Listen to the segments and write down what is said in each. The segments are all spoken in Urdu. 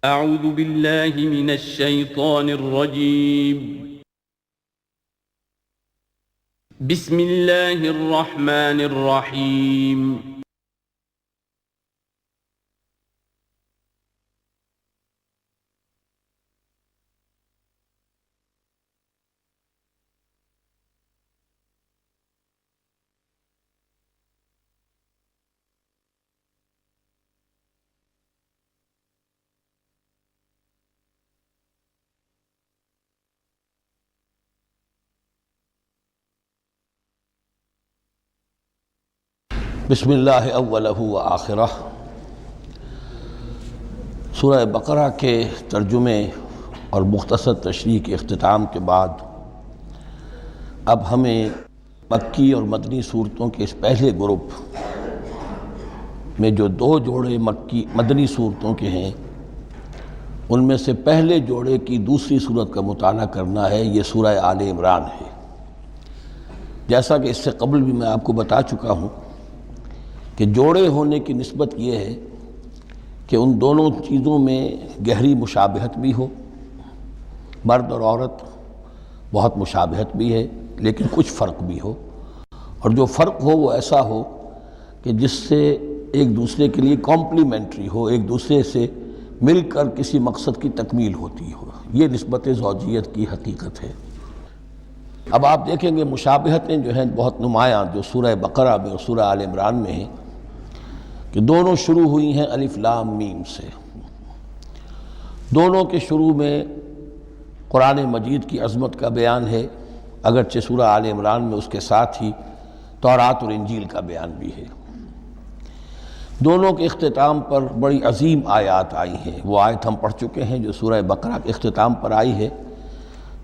اعوذ باللہ من الشیطان الرجیم بسم اللہ الرحمن الرحیم بسم اللہ اولہ و آخرہ۔ سورہ بقرہ کے ترجمے اور مختصر تشریح کے اختتام کے بعد اب ہمیں مکی اور مدنی صورتوں کے اس پہلے گروپ میں جو دو جوڑے مدنی صورتوں کے ہیں ان میں سے پہلے جوڑے کی دوسری صورت کا مطالعہ کرنا ہے۔ یہ سورہ آل عمران ہے۔ جیسا کہ اس سے قبل بھی میں آپ کو بتا چکا ہوں کہ جوڑے ہونے کی نسبت یہ ہے کہ ان دونوں چیزوں میں گہری مشابہت بھی ہو، مرد اور عورت بہت مشابہت بھی ہے لیکن کچھ فرق بھی ہو، اور جو فرق ہو وہ ایسا ہو کہ جس سے ایک دوسرے کے لیے کمپلیمنٹری ہو، ایک دوسرے سے مل کر کسی مقصد کی تکمیل ہوتی ہو۔ یہ نسبت زوجیت کی حقیقت ہے۔ اب آپ دیکھیں گے مشابہتیں جو ہیں بہت نمایاں جو سورہ بقرہ میں اور سورہ آل عمران میں ہیں کہ دونوں شروع ہوئی ہیں الف لام میم سے۔ دونوں کے شروع میں قرآن مجید کی عظمت کا بیان ہے، اگرچہ سورہ آل عمران میں اس کے ساتھ ہی تورات اور انجیل کا بیان بھی ہے۔ دونوں کے اختتام پر بڑی عظیم آیات آئی ہیں۔ وہ آیت ہم پڑھ چکے ہیں جو سورہ بقرہ کے اختتام پر آئی ہے،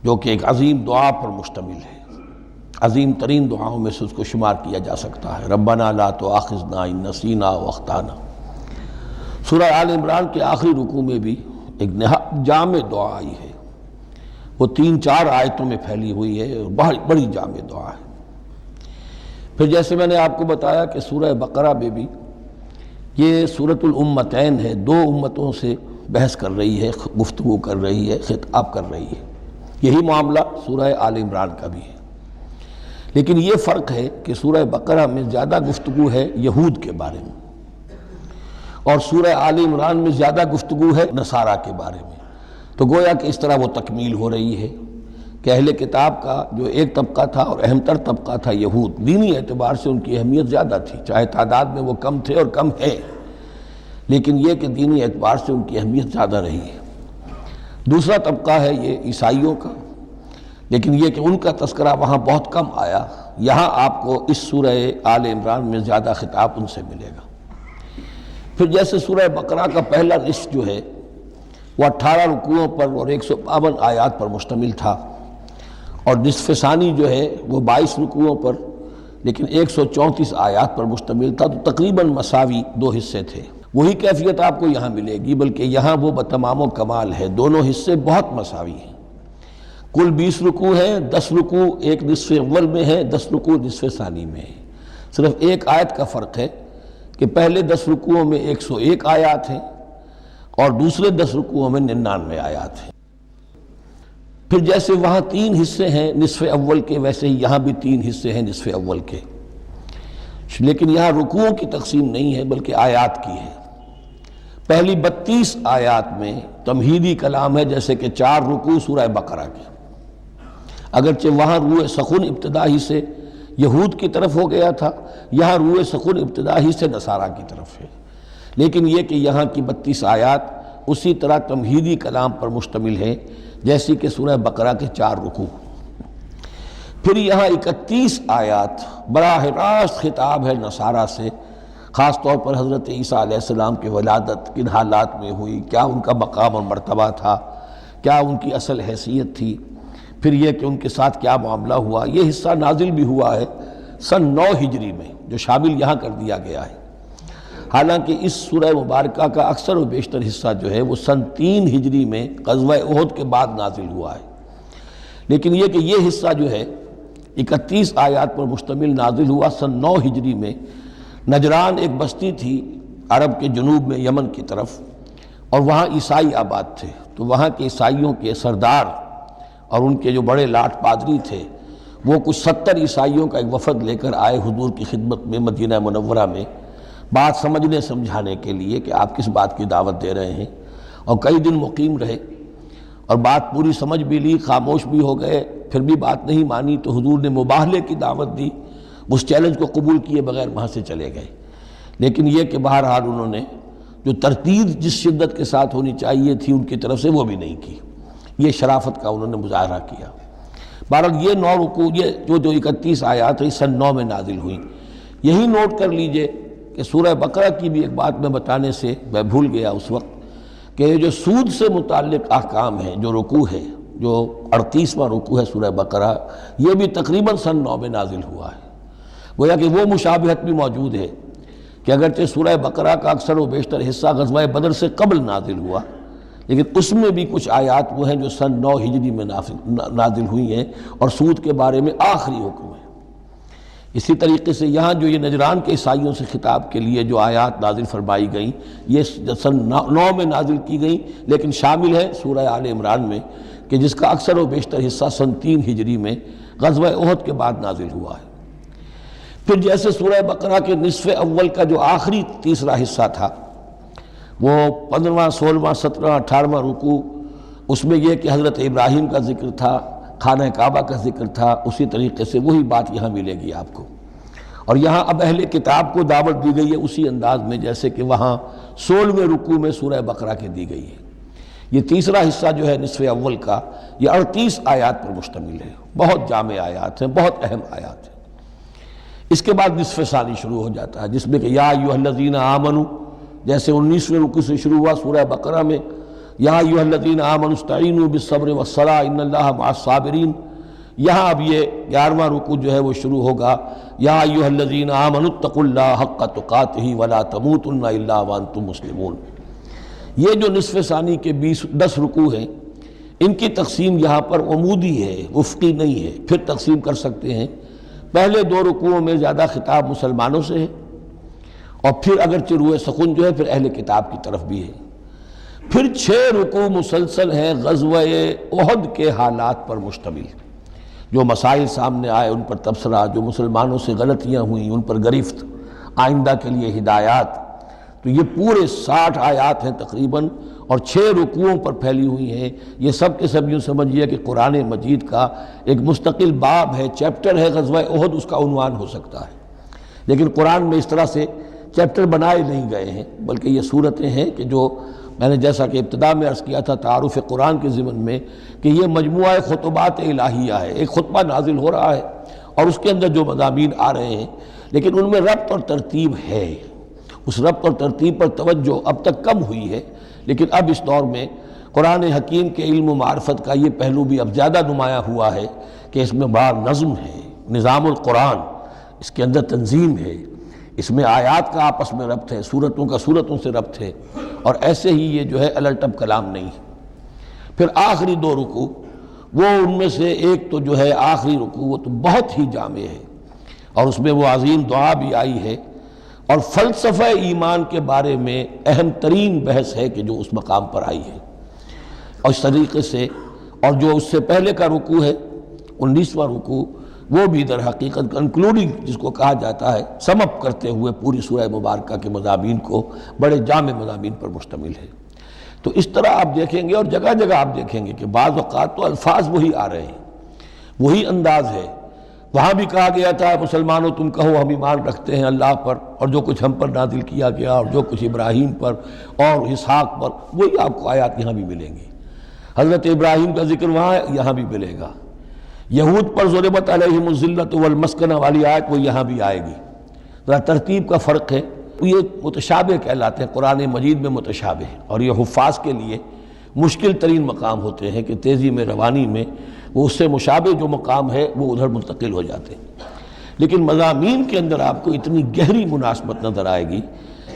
جو کہ ایک عظیم دعا پر مشتمل ہے۔ عظیم ترین دعاؤں میں سے اس کو شمار کیا جا سکتا ہے، ربنا لا تؤاخذنا ان نسینا او اخطانا۔ سورہ آل عمران کے آخری رکوع میں بھی ایک نہایت جامع دعا آئی ہے، وہ 3-4 آیتوں میں پھیلی ہوئی ہے اور بڑی جامع دعا ہے۔ پھر جیسے میں نے آپ کو بتایا کہ سورہ بقرہ میں بھی یہ سورۃ الامتین ہے، دو امتوں سے بحث کر رہی ہے، گفتگو کر رہی ہے، خطاب کر رہی ہے۔ یہی معاملہ سورہ آل عمران کا بھی ہے، لیکن یہ فرق ہے کہ سورہ بقرہ میں زیادہ گفتگو ہے یہود کے بارے میں اور سورہ آل عمران میں زیادہ گفتگو ہے نصارہ کے بارے میں۔ تو گویا کہ اس طرح وہ تکمیل ہو رہی ہے کہ اہل کتاب کا جو ایک طبقہ تھا اور اہم تر طبقہ تھا یہود، دینی اعتبار سے ان کی اہمیت زیادہ تھی، چاہے تعداد میں وہ کم تھے اور کم ہے، لیکن یہ کہ دینی اعتبار سے ان کی اہمیت زیادہ رہی ہے۔ دوسرا طبقہ ہے یہ عیسائیوں کا، لیکن یہ کہ ان کا تذکرہ وہاں بہت کم آیا، یہاں آپ کو اس سورہ آل عمران میں زیادہ خطاب ان سے ملے گا۔ پھر جیسے سورہ بقرہ کا پہلا نصف جو ہے وہ 18 رکوعوں پر اور 152 آیات پر مشتمل تھا، اور نصف ثانی جو ہے وہ 22 رکوعوں پر لیکن 134 آیات پر مشتمل تھا، تو تقریباً مساوی دو حصے تھے۔ وہی کیفیت آپ کو یہاں ملے گی، بلکہ یہاں وہ بتمام و کمال ہے، دونوں حصے بہت مساوی ہیں۔ کل 20 رکوع ہیں، 10 رکوع ایک نصف اول میں ہے، 10 رکوع نصف ثانی میں ہے۔ صرف ایک آیت کا فرق ہے کہ پہلے 10 رکوعوں میں 101 آیات ہیں اور دوسرے 10 رکوعوں میں 99 آیات ہیں۔ پھر جیسے وہاں 3 حصے ہیں نصف اول کے، ویسے ہی یہاں بھی 3 حصے ہیں نصف اول کے، لیکن یہاں رکوعوں کی تقسیم نہیں ہے بلکہ آیات کی ہے۔ پہلی 32 آیات میں تمہیدی کلام ہے، جیسے کہ 4 رکوع سورہ بقرہ کے، اگرچہ وہاں روح سخن ابتدا ہی سے یہود کی طرف ہو گیا تھا، یہاں روح سخن ابتدا ہی سے نصارہ کی طرف ہے، لیکن یہ کہ یہاں کی 32 آیات اسی طرح تمہیدی کلام پر مشتمل ہے جیسی کہ سورہ بقرہ کے 4 رکوع۔ پھر یہاں 31 آیات براہ راست خطاب ہے نصارہ سے، خاص طور پر حضرت عیسیٰ علیہ السلام کی ولادت کن حالات میں ہوئی، کیا ان کا مقام اور مرتبہ تھا، کیا ان کی اصل حیثیت تھی، پھر یہ کہ ان کے ساتھ کیا معاملہ ہوا۔ یہ حصہ نازل بھی ہوا ہے سن 9 ہجری میں، جو شامل یہاں کر دیا گیا ہے، حالانکہ اس سورہ مبارکہ کا اکثر و بیشتر حصہ جو ہے وہ سن 3 ہجری میں غزوہ احد کے بعد نازل ہوا ہے، لیکن یہ کہ یہ حصہ جو ہے 31 آیات پر مشتمل نازل ہوا سن 9 ہجری میں۔ نجران ایک بستی تھی عرب کے جنوب میں یمن کی طرف، اور وہاں عیسائی آباد تھے، تو وہاں کے عیسائیوں کے سردار اور ان کے جو بڑے لاٹ پادری تھے وہ کچھ 70 عیسائیوں کا ایک وفد لے کر آئے حضور کی خدمت میں مدینہ منورہ میں، بات سمجھنے سمجھانے کے لیے کہ آپ کس بات کی دعوت دے رہے ہیں، اور کئی دن مقیم رہے اور بات پوری سمجھ بھی لی، خاموش بھی ہو گئے، پھر بھی بات نہیں مانی تو حضور نے مباہلے کی دعوت دی، اس چیلنج کو قبول کیے بغیر وہاں سے چلے گئے۔ لیکن یہ کہ بہرحال انہوں نے جو ترتیب جس شدت کے ساتھ ہونی چاہیے تھی ان کی طرف سے وہ بھی نہیں کی، یہ شرافت کا انہوں نے مظاہرہ کیا۔ بہرحال یہ 9 رکوع، یہ جو 31 آیات ہیں سن 9 میں نازل ہوئیں۔ یہی نوٹ کر لیجئے کہ سورہ بقرہ کی بھی ایک بات میں بتانے سے میں بھول گیا اس وقت، کہ یہ جو سود سے متعلق احکام ہیں، جو رکوع ہے، جو 38واں رکوع ہے سورہ بقرہ، یہ بھی تقریباً سن 9 میں نازل ہوا ہے۔ گویا کہ وہ مشابہت بھی موجود ہے کہ اگرچہ سورہ بقرہ کا اکثر و بیشتر حصہ غزوہ بدر سے قبل نازل ہوا، لیکن اس میں بھی کچھ آیات وہ ہیں جو سن 9 ہجری میں نازل ہوئی ہیں اور سود کے بارے میں آخری حکم ہے۔ اسی طریقے سے یہاں جو یہ نجران کے عیسائیوں سے خطاب کے لیے جو آیات نازل فرمائی گئیں، یہ سن 9 میں نازل کی گئیں، لیکن شامل ہے سورہ آل عمران میں کہ جس کا اکثر و بیشتر حصہ سن 3 ہجری میں غزوہ احد کے بعد نازل ہوا ہے۔ پھر جیسے سورہ بقرہ کے نصف اول کا جو آخری تیسرا حصہ تھا، وہ 15واں، 16واں، 17واں، 18واں رکوع، اس میں یہ کہ حضرت ابراہیم کا ذکر تھا، خانہ کعبہ کا ذکر تھا، اسی طریقے سے وہی بات یہاں ملے گی آپ کو۔ اور یہاں اب اہل کتاب کو دعوت دی گئی ہے اسی انداز میں جیسے کہ وہاں 16ویں رکوع میں سورہ بقرہ کی دی گئی ہے۔ یہ تیسرا حصہ جو ہے نصف اول کا، یہ 38 آیات پر مشتمل ہے، بہت جامع آیات ہیں، بہت اہم آیات ہیں۔ اس کے بعد نصف ثانی شروع ہو جاتا ہے جس میں کہ یا ایھا الذین آمنوا، جیسے 19ویں رکوع سے شروع ہوا سورہ بقرہ میں یا ایھا الذین آمنوا استعینوا بالصبر والصلاۃ ان اللہ مع الصابرین، یہاں اب یہ 11واں رکوع جو ہے وہ شروع ہوگا یا ایھا الذین آمنوا اتقوا اللہ حق تقاتہ ولا تموتن الا وانتم مسلمون۔ یہ جو نصف ثانی کے 10 رکوع ہیں، ان کی تقسیم یہاں پر عمودی ہے، افقی نہیں ہے۔ پھر تقسیم کر سکتے ہیں، پہلے 2 رکوعوں میں زیادہ خطاب مسلمانوں سے ہے، اور پھر اگرچہ روئے سخن جو ہے پھر اہل کتاب کی طرف بھی ہے۔ پھر 6 رکوع مسلسل ہیں غزوہ احد کے حالات پر مشتمل، جو مسائل سامنے آئے ان پر تبصرہ، جو مسلمانوں سے غلطیاں ہوئیں ان پر گرفت، آئندہ کے لیے ہدایات۔ تو یہ پورے 60 آیات ہیں تقریباً، اور 6 رکوعوں پر پھیلی ہوئی ہیں۔ یہ سب کے سب یوں سمجھیے کہ قرآن مجید کا ایک مستقل باب ہے، چیپٹر ہے غزوہ احد، اس کا عنوان ہو سکتا ہے۔ لیکن قرآن میں اس طرح سے چیپٹر بنائے نہیں گئے ہیں، بلکہ یہ صورتیں ہیں کہ جو میں نے جیسا کہ ابتدا میں عرض کیا تھا تعارف قرآن کے ضمن میں، کہ یہ مجموعہ خطبات الہیہ ہے، ایک خطبہ نازل ہو رہا ہے اور اس کے اندر جو مضامین آ رہے ہیں، لیکن ان میں ربط اور ترتیب ہے۔ اس ربط اور ترتیب پر توجہ اب تک کم ہوئی ہے، لیکن اب اس دور میں قرآن حکیم کے علم و معرفت کا یہ پہلو بھی اب زیادہ نمایاں ہوا ہے کہ اس میں بڑا نظم ہے، نظام القرآن، اس کے اندر تنظیم ہے، اس میں آیات کا آپس میں ربط ہے، سورتوں کا سورتوں سے ربط ہے، اور ایسے ہی یہ جو ہے الٹپ کلام نہیں ہے۔ پھر آخری 2 رکوع، وہ ان میں سے ایک تو جو ہے آخری رکوع وہ تو بہت ہی جامع ہے، اور اس میں وہ عظیم دعا بھی آئی ہے، اور فلسفہ ایمان کے بارے میں اہم ترین بحث ہے کہ جو اس مقام پر آئی ہے۔ اور اس طریقے سے، اور جو اس سے پہلے کا رکوع ہے 19واں رکوع، وہ بھی در حقیقت کنکلوڈنگ جس کو کہا جاتا ہے، سم اپ کرتے ہوئے پوری سورہ مبارکہ کے مضامین کو، بڑے جامع مضامین پر مشتمل ہے۔ تو اس طرح آپ دیکھیں گے، اور جگہ جگہ آپ دیکھیں گے کہ بعض اوقات تو الفاظ وہی آ رہے ہیں، وہی انداز ہے۔ وہاں بھی کہا گیا تھا مسلمانوں تم کہو ہم ایمان رکھتے ہیں اللہ پر، اور جو کچھ ہم پر نازل کیا گیا، اور جو کچھ ابراہیم پر اور اسحاق پر، وہی آپ کو آیات یہاں بھی ملیں گی۔ حضرت ابراہیم کا ذکر وہاں یہاں بھی ملے گا۔ یہود پر ضربت علیہم الذلۃ والمسکنہ والی آیت وہ یہاں بھی آئے گی۔ ذرا ترتیب کا فرق ہے، یہ متشابہ کہلاتے ہیں قرآن مجید میں، متشابہ، اور یہ حفاظ کے لیے مشکل ترین مقام ہوتے ہیں کہ تیزی میں، روانی میں وہ اس سے مشابہ جو مقام ہے وہ ادھر منتقل ہو جاتے ہیں۔ لیکن مضامین کے اندر آپ کو اتنی گہری مناسبت نظر آئے گی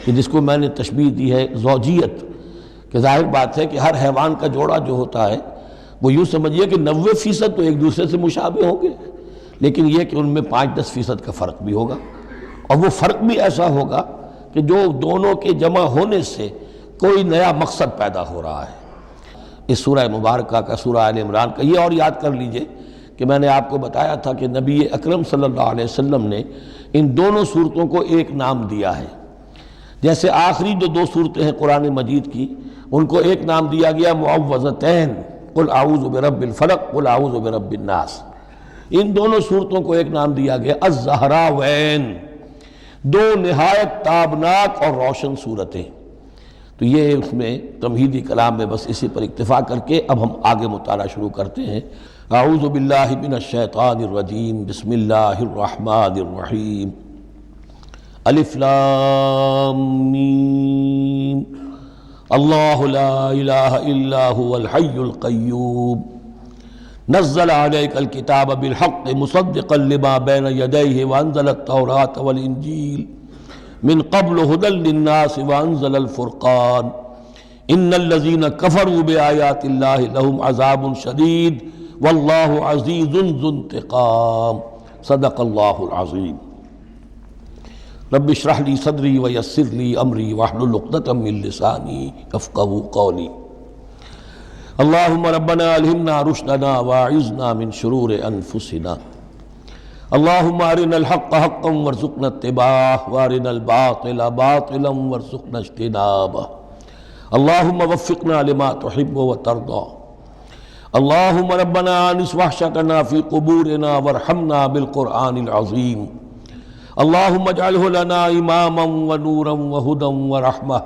کہ جس کو میں نے تشبیہ دی ہے زوجیت، کہ ظاہر بات ہے کہ ہر حیوان کا جوڑا جو ہوتا ہے وہ یوں سمجھیے کہ 90% تو ایک دوسرے سے مشابہ ہوں گے، لیکن یہ کہ ان میں 5-10% کا فرق بھی ہوگا، اور وہ فرق بھی ایسا ہوگا کہ جو دونوں کے جمع ہونے سے کوئی نیا مقصد پیدا ہو رہا ہے اس سورہ مبارکہ کا، سورہ آل عمران کا۔ یہ اور یاد کر لیجئے کہ میں نے آپ کو بتایا تھا کہ نبی اکرم صلی اللہ علیہ وسلم نے ان دونوں صورتوں کو ایک نام دیا ہے۔ جیسے آخری جو دو صورتیں ہیں قرآن مجید کی، ان کو ایک نام دیا گیا معوذتین، قل اعوذ برب الفلق قل اعوذ برب الناس۔ ان دونوں صورتوں کو ایک نام دیا گیا الزہراوین، دو نہایت تابناک اور روشن صورتیں۔ تو یہ اس میں تمہیدی کلام میں بس اسی پر اکتفا کر کے اب ہم آگے مطالعہ شروع کرتے ہیں۔ اعوذ باللہ من الشیطان الرجیم، بسم اللہ الرحمن الرحیم۔ الف لام میم، اللہ لا الہ الا هو الحی القیوم، نزل علیک الکتاب بالحق مصدقا لما بین یدیہ وانزل التوراۃ والانجیل من قبل هدى للناس وانزل الفرقان ان الذين كفروا بآيات الله لهم عذاب شديد والله عزيز ذو انتقام، صدق الله العظيم۔ رب اشرح لي صدري ويسر لي امري واحلل عقدة من لساني يفقهوا قولي۔ اللهم ربنا الهمنا رشدنا واعذنا من شرور انفسنا، اللهم ارنا الحق حقا وارزقنا اتباعه وارنا الباطل باطلا وارزقنا اجتنابه، اللهم وفقنا لما تحب وترضى، اللهم ربنا انس وحشتنا في قبورنا وارحمنا بالقرآن العظيم، اللهم اجعله لنا اماما ونورا وهدى ورحمة،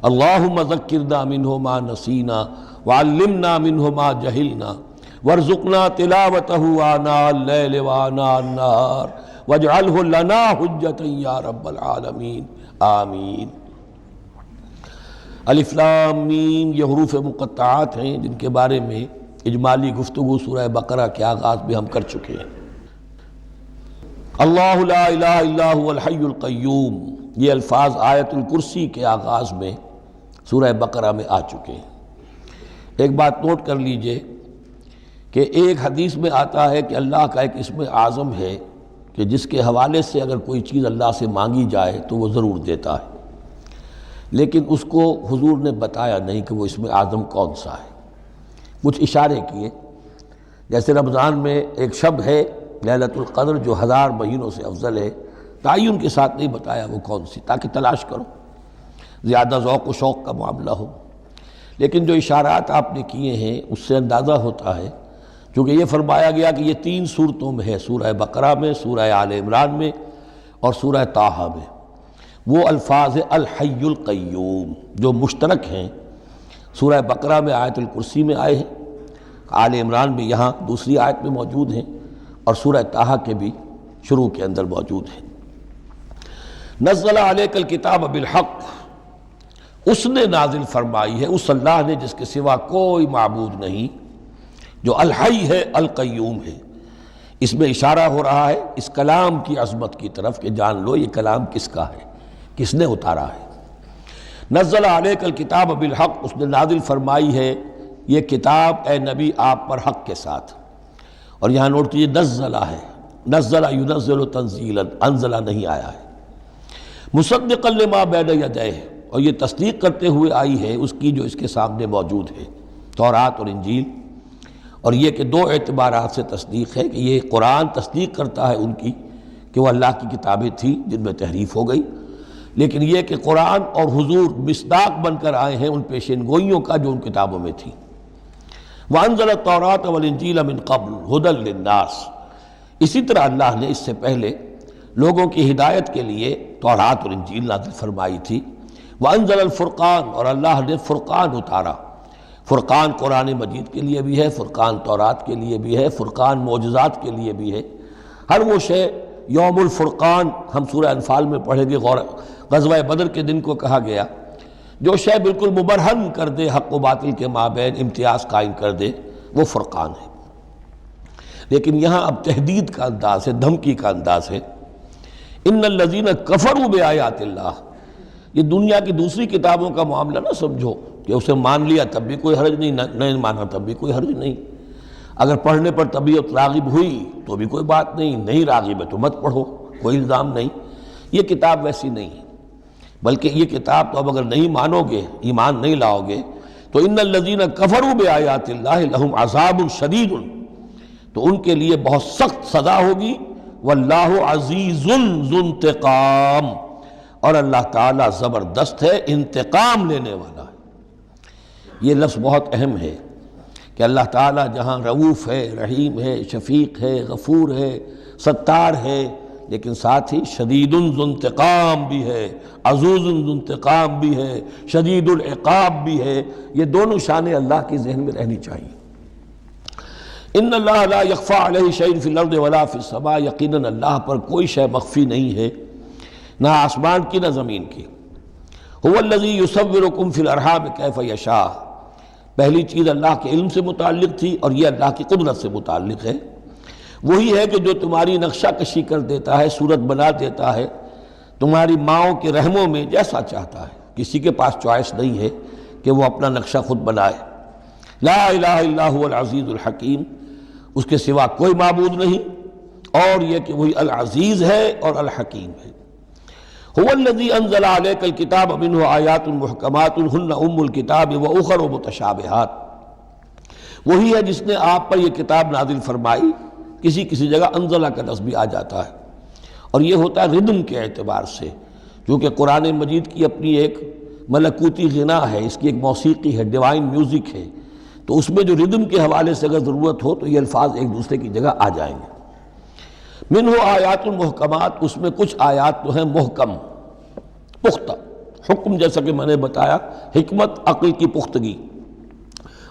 اللهم ذكرنا منه ما نسينا وعلمنا منه ما جهلنا وارزقنا تلاوته آناء الليل وآناء النهار واجعله لنا حجة یا رب العالمین، آمین۔ الف لام میم یہ حروف مقطعات ہیں جن کے بارے میں اجمالی گفتگو سورہ بقرہ کے آغاز میں ہم کر چکے ہیں۔ اللہ لا الہ الا هو الحی القیوم، یہ الفاظ آیت الکرسی کے آغاز میں سورہ بقرہ میں آ چکے ہیں۔ ایک بات نوٹ کر لیجئے کہ ایک حدیث میں آتا ہے کہ اللہ کا ایک اسم اعظم ہے کہ جس کے حوالے سے اگر کوئی چیز اللہ سے مانگی جائے تو وہ ضرور دیتا ہے، لیکن اس کو حضور نے بتایا نہیں کہ وہ اسم اعظم کون سا ہے۔ کچھ اشارے کیے، جیسے رمضان میں ایک شب ہے لیلۃ القدر جو 1000 مہینوں سے افضل ہے، تعین کے ساتھ نہیں بتایا وہ کون سی، تاکہ تلاش کرو، زیادہ ذوق و شوق کا معاملہ ہو۔ لیکن جو اشارات آپ نے کیے ہیں اس سے اندازہ ہوتا ہے، چونکہ یہ فرمایا گیا کہ یہ 3 صورتوں میں ہے، سورہ بقرہ میں، سورہ آل عمران میں اور سورہ طٰہٰ میں، وہ الفاظ الحی القیوم جو مشترک ہیں، سورہ بقرہ میں آیت الکرسی میں آئے ہیں، آل عمران میں یہاں دوسری آیت میں موجود ہیں، اور سورہ طٰہٰ کے بھی شروع کے اندر موجود ہیں۔ نزل علیک الکتاب بالحق، اس نے نازل فرمائی ہے، اس اللہ نے جس کے سوا کوئی معبود نہیں، جو الحی ہے القیوم ہے۔ اس میں اشارہ ہو رہا ہے اس کلام کی عظمت کی طرف کہ جان لو یہ کلام کس کا ہے، کس نے اتارا ہے۔ نزل علیک الکتاب بالحق، اس نے نازل فرمائی ہے یہ کتاب اے نبی آپ پر حق کے ساتھ، اور یہاں نوٹ کیجیے نزلہ ہے، نزلہ ینزل تنزیلا، انزلہ نہیں آیا ہے، مصدقا لما بین یدیہ، اور یہ تصدیق کرتے ہوئے آئی ہے اس کی جو اس کے سامنے موجود ہے، تورات اور انجیل۔ اور یہ کہ 2 اعتبارات سے تصدیق ہے کہ یہ قرآن تصدیق کرتا ہے ان کی کہ وہ اللہ کی کتابیں تھیں جن میں تحریف ہو گئی، لیکن یہ کہ قرآن اور حضور مصداق بن کر آئے ہیں ان پیشین گوئیوں کا جو ان کتابوں میں تھی۔ وَأَنزَلَ التَّوْرَاةَ وَالْإِنجِيلَ مِن قَبْلُ هُدًى لِلنَّاسِ، اسی طرح اللہ نے اس سے پہلے لوگوں کی ہدایت کے لیے تورات اور انجیل نازل فرمائی تھی۔ وَأَنزَلَ الْفُرْقَانَ، اور اللہ نے فرقان اتارا۔ فرقان قرآن مجید کے لیے بھی ہے، فرقان تورات کے لیے بھی ہے، فرقان معجزات کے لیے بھی ہے۔ ہر وہ شے یوم الفرقان ہم سورہ انفال میں پڑھیں گے، غزوہ بدر کے دن کو کہا گیا، جو شے بالکل مبرہن کر دے حق و باطل کے مابین امتیاز قائم کر دے وہ فرقان ہے۔ لیکن یہاں اب تہدید کا انداز ہے، دھمکی کا انداز ہے۔ ان الذین کفروا بآیات اللہ، یہ دنیا کی دوسری کتابوں کا معاملہ نہ سمجھو کہ اسے مان لیا تب بھی کوئی حرج نہیں، نہیں مانا تب بھی کوئی حرج نہیں، اگر پڑھنے پر طبیعت راغب ہوئی تو بھی کوئی بات نہیں، نہیں راغب ہے تو مت پڑھو، کوئی الزام نہیں۔ یہ کتاب ویسی نہیں ہے۔ بلکہ یہ کتاب تو اب اگر نہیں مانو گے، ایمان نہیں لاؤ گے، تو ان الذین کفروا بآیات اللہ لہم عذاب شدید، تو ان کے لیے بہت سخت سزا ہوگی، واللہ عزیز ذو انتقام، اور اللہ تعالیٰ زبردست ہے، انتقام لینے والا ہے۔ یہ لفظ بہت اہم ہے کہ اللہ تعالیٰ جہاں رؤوف ہے، رحیم ہے، شفیق ہے، غفور ہے، ستار ہے، لیکن ساتھ ہی شدید ذو انتقام بھی ہے، عزوز ذو انتقام بھی ہے، شدید العقاب بھی ہے۔ یہ دونوں شانیں اللہ کی ذہن میں رہنی چاہیے۔ ان اللہ لا یخفی علیہ شیء فی الارض ولا فی السماء، یقیناً اللہ پر کوئی شے مخفی نہیں ہے، نہ آسمان کی نہ زمین کی۔ هو الذی یصورکم فی الارحام کیف یشاء، پہلی چیز اللہ کے علم سے متعلق تھی، اور یہ اللہ کی قدرت سے متعلق ہے۔ وہی ہے کہ جو تمہاری نقشہ کشی کر دیتا ہے، صورت بنا دیتا ہے تمہاری ماؤں کے رحموں میں جیسا چاہتا ہے۔ کسی کے پاس چوائس نہیں ہے کہ وہ اپنا نقشہ خود بنائے۔ لا الہ الا هو العزیز الحکیم، اس کے سوا کوئی معبود نہیں، اور یہ کہ وہی العزیز ہے اور الحکیم ہے۔ هو الذی انزل علیک الکتاب منہ آیات محکمات ہن ام الکتاب واخر متشابہات، وہی ہے جس نے آپ پر یہ کتاب نازل فرمائی۔ کسی کسی جگہ انزلہ کا لفظ بھی آ جاتا ہے، اور یہ ہوتا ہے ردم کے اعتبار سے، کیونکہ قرآن مجید کی اپنی ایک ملکوتی غنا ہے، اس کی ایک موسیقی ہے، ڈیوائن میوزک ہے، تو اس میں جو ردم کے حوالے سے اگر ضرورت ہو تو یہ الفاظ ایک دوسرے کی جگہ آ جائیں گے۔ منہ آیات المحکمات، اس میں کچھ آیات تو ہیں محکم، پختہ، حکم جیسا کہ میں نے بتایا، حکمت عقل کی پختگی،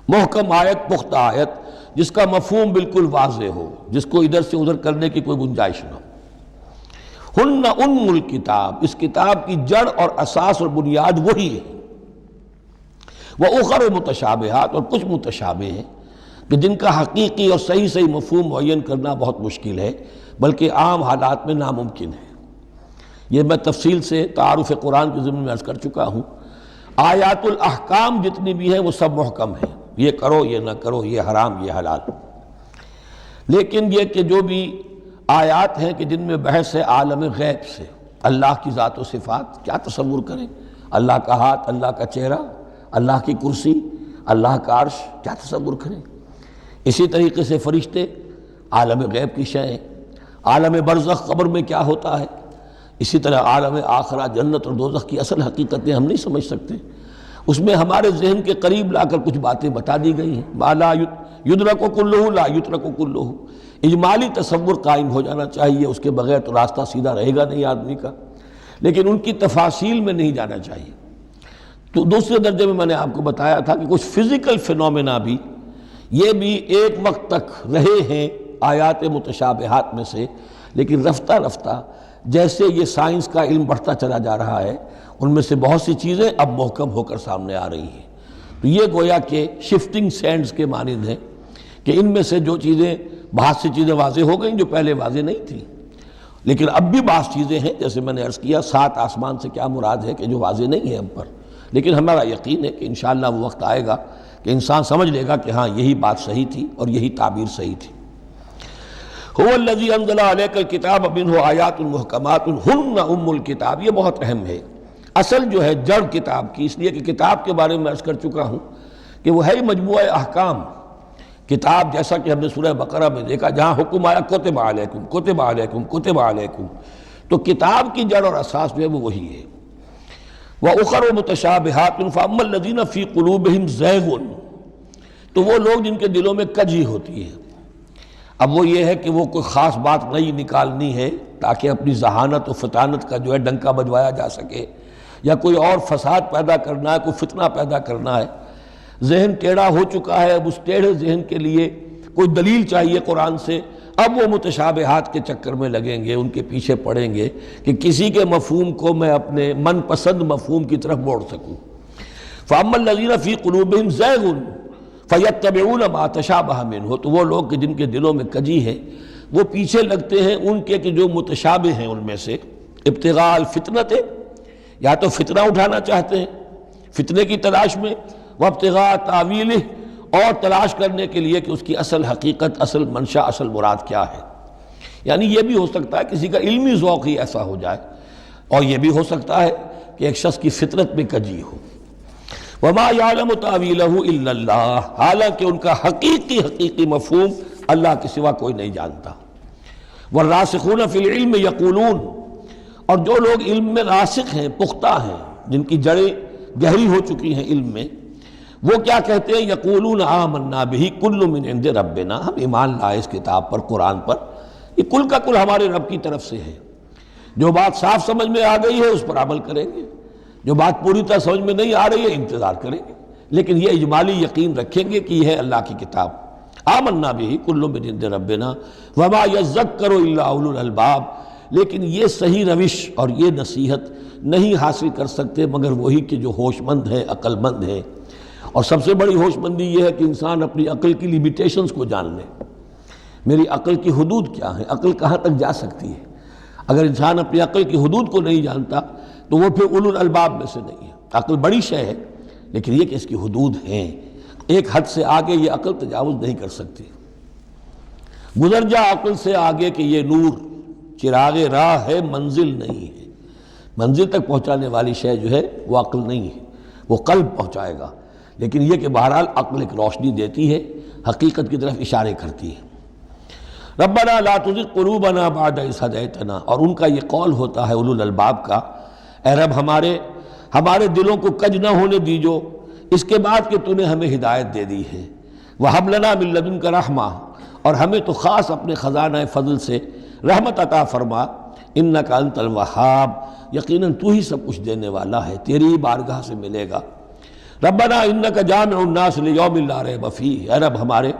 محکم آیت، پختہ آیت، جس کا مفہوم بالکل واضح ہو، جس کو ادھر سے ادھر کرنے کی کوئی گنجائش نہ ہو۔ ہن ام الکتاب، اس کتاب کی جڑ اور اساس اور بنیاد وہی ہے۔ وَأُخَرُ متشابہات، اور کچھ متشابہ ہیں کہ جن کا حقیقی اور صحیح مفہوم معین کرنا بہت مشکل ہے، بلکہ عام حالات میں ناممکن ہے۔ یہ میں تفصیل سے تعارف قرآن کے ضمن میں عرض کر چکا ہوں۔ آیات الاحکام جتنی بھی ہیں وہ سب محکم ہیں، یہ کرو یہ نہ کرو، یہ حرام یہ حلال۔ لیکن یہ کہ جو بھی آیات ہیں کہ جن میں بحث ہے عالم غیب سے، اللہ کی ذات و صفات، کیا تصور کریں؟ اللہ کا ہاتھ، اللہ کا چہرہ، اللہ کی کرسی، اللہ کا عرش، کیا تصور کریں؟ اسی طریقے سے فرشتے، عالم غیب کی شیئیں، عالم برزخ قبر میں کیا ہوتا ہے، اسی طرح عالم آخرہ جنت اور دوزخ کی اصل حقیقتیں ہم نہیں سمجھ سکتے، اس میں ہمارے ذہن کے قریب لا کر کچھ باتیں بتا دی گئی ہیں۔ ما لا یدرک کلہ لا یترک کلہ، اجمالی تصور قائم ہو جانا چاہیے، اس کے بغیر تو راستہ سیدھا رہے گا نہیں آدمی کا، لیکن ان کی تفاصیل میں نہیں جانا چاہیے۔ تو دوسرے درجے میں نے آپ کو بتایا تھا کہ کچھ فزیکل فینومینا بھی، یہ بھی ایک وقت تک رہے ہیں آیات متشابہات میں سے، لیکن رفتہ رفتہ جیسے یہ سائنس کا علم بڑھتا چلا جا رہا ہے، ان میں سے بہت سی چیزیں اب محکم ہو کر سامنے آ رہی ہیں۔ تو یہ گویا کہ شفٹنگ سینڈز کے مانند ہیں کہ ان میں سے جو چیزیں، بہت سی چیزیں واضح ہو گئیں جو پہلے واضح نہیں تھیں، لیکن اب بھی بعض چیزیں ہیں، جیسے میں نے عرض کیا 7 آسمان سے کیا مراد ہے کہ جو واضح نہیں ہے ہم پر، لیکن ہمارا یقین ہے کہ انشاءاللہ وہ وقت آئے گا کہ انسان سمجھ لے گا کہ ہاں یہی بات صحیح تھی اور یہی تعبیر صحیح تھی۔ هو الذی انزل علیک الکتاب منہ آیات محکمات ہن ام الکتاب، یہ بہت اہم ہے۔ اصل جو ہے جڑ کتاب کی، اس لیے کہ کتاب کے بارے میں عرض کر چکا ہوں کہ وہ ہے مجموعہ احکام۔ کتاب جیسا کہ ہم نے سورہ بقرہ میں دیکھا، جہاں حکم آیا کتب علیکم کتب علیکم کتب علیکم، تو کتاب کی جڑ اور اساس جو ہے وہ وہی ہے۔ وَأُخَرُ مُتَشَابِهَاتٌ فَأَمَّا الَّذِينَ فِي قُلُوبِهِمْ زَيْغٌ، تو وہ لوگ جن کے دلوں میں کجی ہوتی ہے۔ اب وہ یہ ہے کہ وہ کوئی خاص بات نہیں نکالنی ہے تاکہ اپنی ذہانت و فطانت کا جو ہے ڈنکا بجوایا جا سکے، یا کوئی اور فساد پیدا کرنا ہے، کوئی فتنہ پیدا کرنا ہے، ذہن ٹیڑھا ہو چکا ہے، اب اس ٹیڑھے ذہن کے لیے کوئی دلیل چاہیے قرآن سے، اب وہ متشابہات کے چکر میں لگیں گے، ان کے پیچھے پڑیں گے کہ کسی کے مفہوم کو میں اپنے من پسند مفہوم کی طرف موڑ سکوں۔ فَأَمَّا الَّذِينَ فِي قُلُوبِهِمْ زَيْغٌ فَيَتَّبِعُونَ مَا تَشَابَهَ مِنْهُ، تو وہ لوگ کہ جن کے دلوں میں کجی ہے وہ پیچھے لگتے ہیں ان کے کہ جو متشابہ ہیں ان میں سے، ابتغاء الفتنۃ، یا تو فتنہ اٹھانا چاہتے ہیں فتنے کی تلاش میں، وابتغاء تاویلہ، اور تلاش کرنے کے لیے کہ اس کی اصل حقیقت، اصل منشا، اصل مراد کیا ہے۔ یعنی یہ بھی ہو سکتا ہے کسی کا علمی ذوق ہی ایسا ہو جائے، اور یہ بھی ہو سکتا ہے کہ ایک شخص کی فطرت میں کجی ہو۔ وما یعلم تاویلہ الا اللہ، حالانکہ ان کا حقیقی مفہوم اللہ کے سوا کوئی نہیں جانتا۔ والراسخون فی العلم یقولون، اور جو لوگ علم میں راسخ ہیں، پختہ ہیں، جن کی جڑیں گہری ہو چکی ہیں علم میں، وہ کیا کہتے ہیں؟ یقولون آمنا بہ کل من عند ربنا، ہم ایمان لائے اس کتاب پر، قرآن پر، یہ کل کا کل ہمارے رب کی طرف سے ہے۔ جو بات صاف سمجھ میں آ گئی ہے اس پر عمل کریں گے، جو بات پوری طرح سمجھ میں نہیں آ رہی ہے انتظار کریں گے، لیکن یہ اجمالی یقین رکھیں گے کہ یہ ہے اللہ کی کتاب۔ آمنا بہ کل من عند ربنا وما یذکر الا اولو الالباب، لیکن یہ صحیح روش اور یہ نصیحت نہیں حاصل کر سکتے مگر وہی کہ جو ہوش مند ہیں، عقل مند ہیں۔ اور سب سے بڑی ہوش مندی یہ ہے کہ انسان اپنی عقل کی لیمیٹیشنز کو جان لے، میری عقل کی حدود کیا ہیں، عقل کہاں تک جا سکتی ہے۔ اگر انسان اپنی عقل کی حدود کو نہیں جانتا تو وہ پھر اولو الالباب میں سے نہیں ہے۔ عقل بڑی شے ہے لیکن یہ کہ اس کی حدود ہیں، ایک حد سے آگے یہ عقل تجاوز نہیں کر سکتی۔ گزر جا عقل سے آگے کہ یہ نور چراغ راہ ہے، منزل نہیں ہے۔ منزل تک پہنچانے والی شے جو ہے وہ عقل نہیں ہے، وہ قلب پہنچائے گا، لیکن یہ کہ بہرحال عقل ایک روشنی دیتی ہے، حقیقت کی طرف اشارے کرتی ہے۔ ربنا لا تزغ قلوبنا بعد اذ ہدیتنا، اور ان کا یہ قول ہوتا ہے اولو الالباب کا، اے رب ہمارے دلوں کو کج نہ ہونے دیجو اس کے بعد کہ تو نے ہمیں ہدایت دے دی ہے۔ وہب لنا من لدنک رحمہ، اور ہمیں تو خاص اپنے خزانہ فضل سے رحمت عطا فرما، انک انت الوہاب، یقیناً تو ہی سب کچھ دینے والا ہے، تیری بارگاہ سے ملے گا۔ ربنا انک جامع الناس لیوم لا ریب فیہ، اے رب ہمارے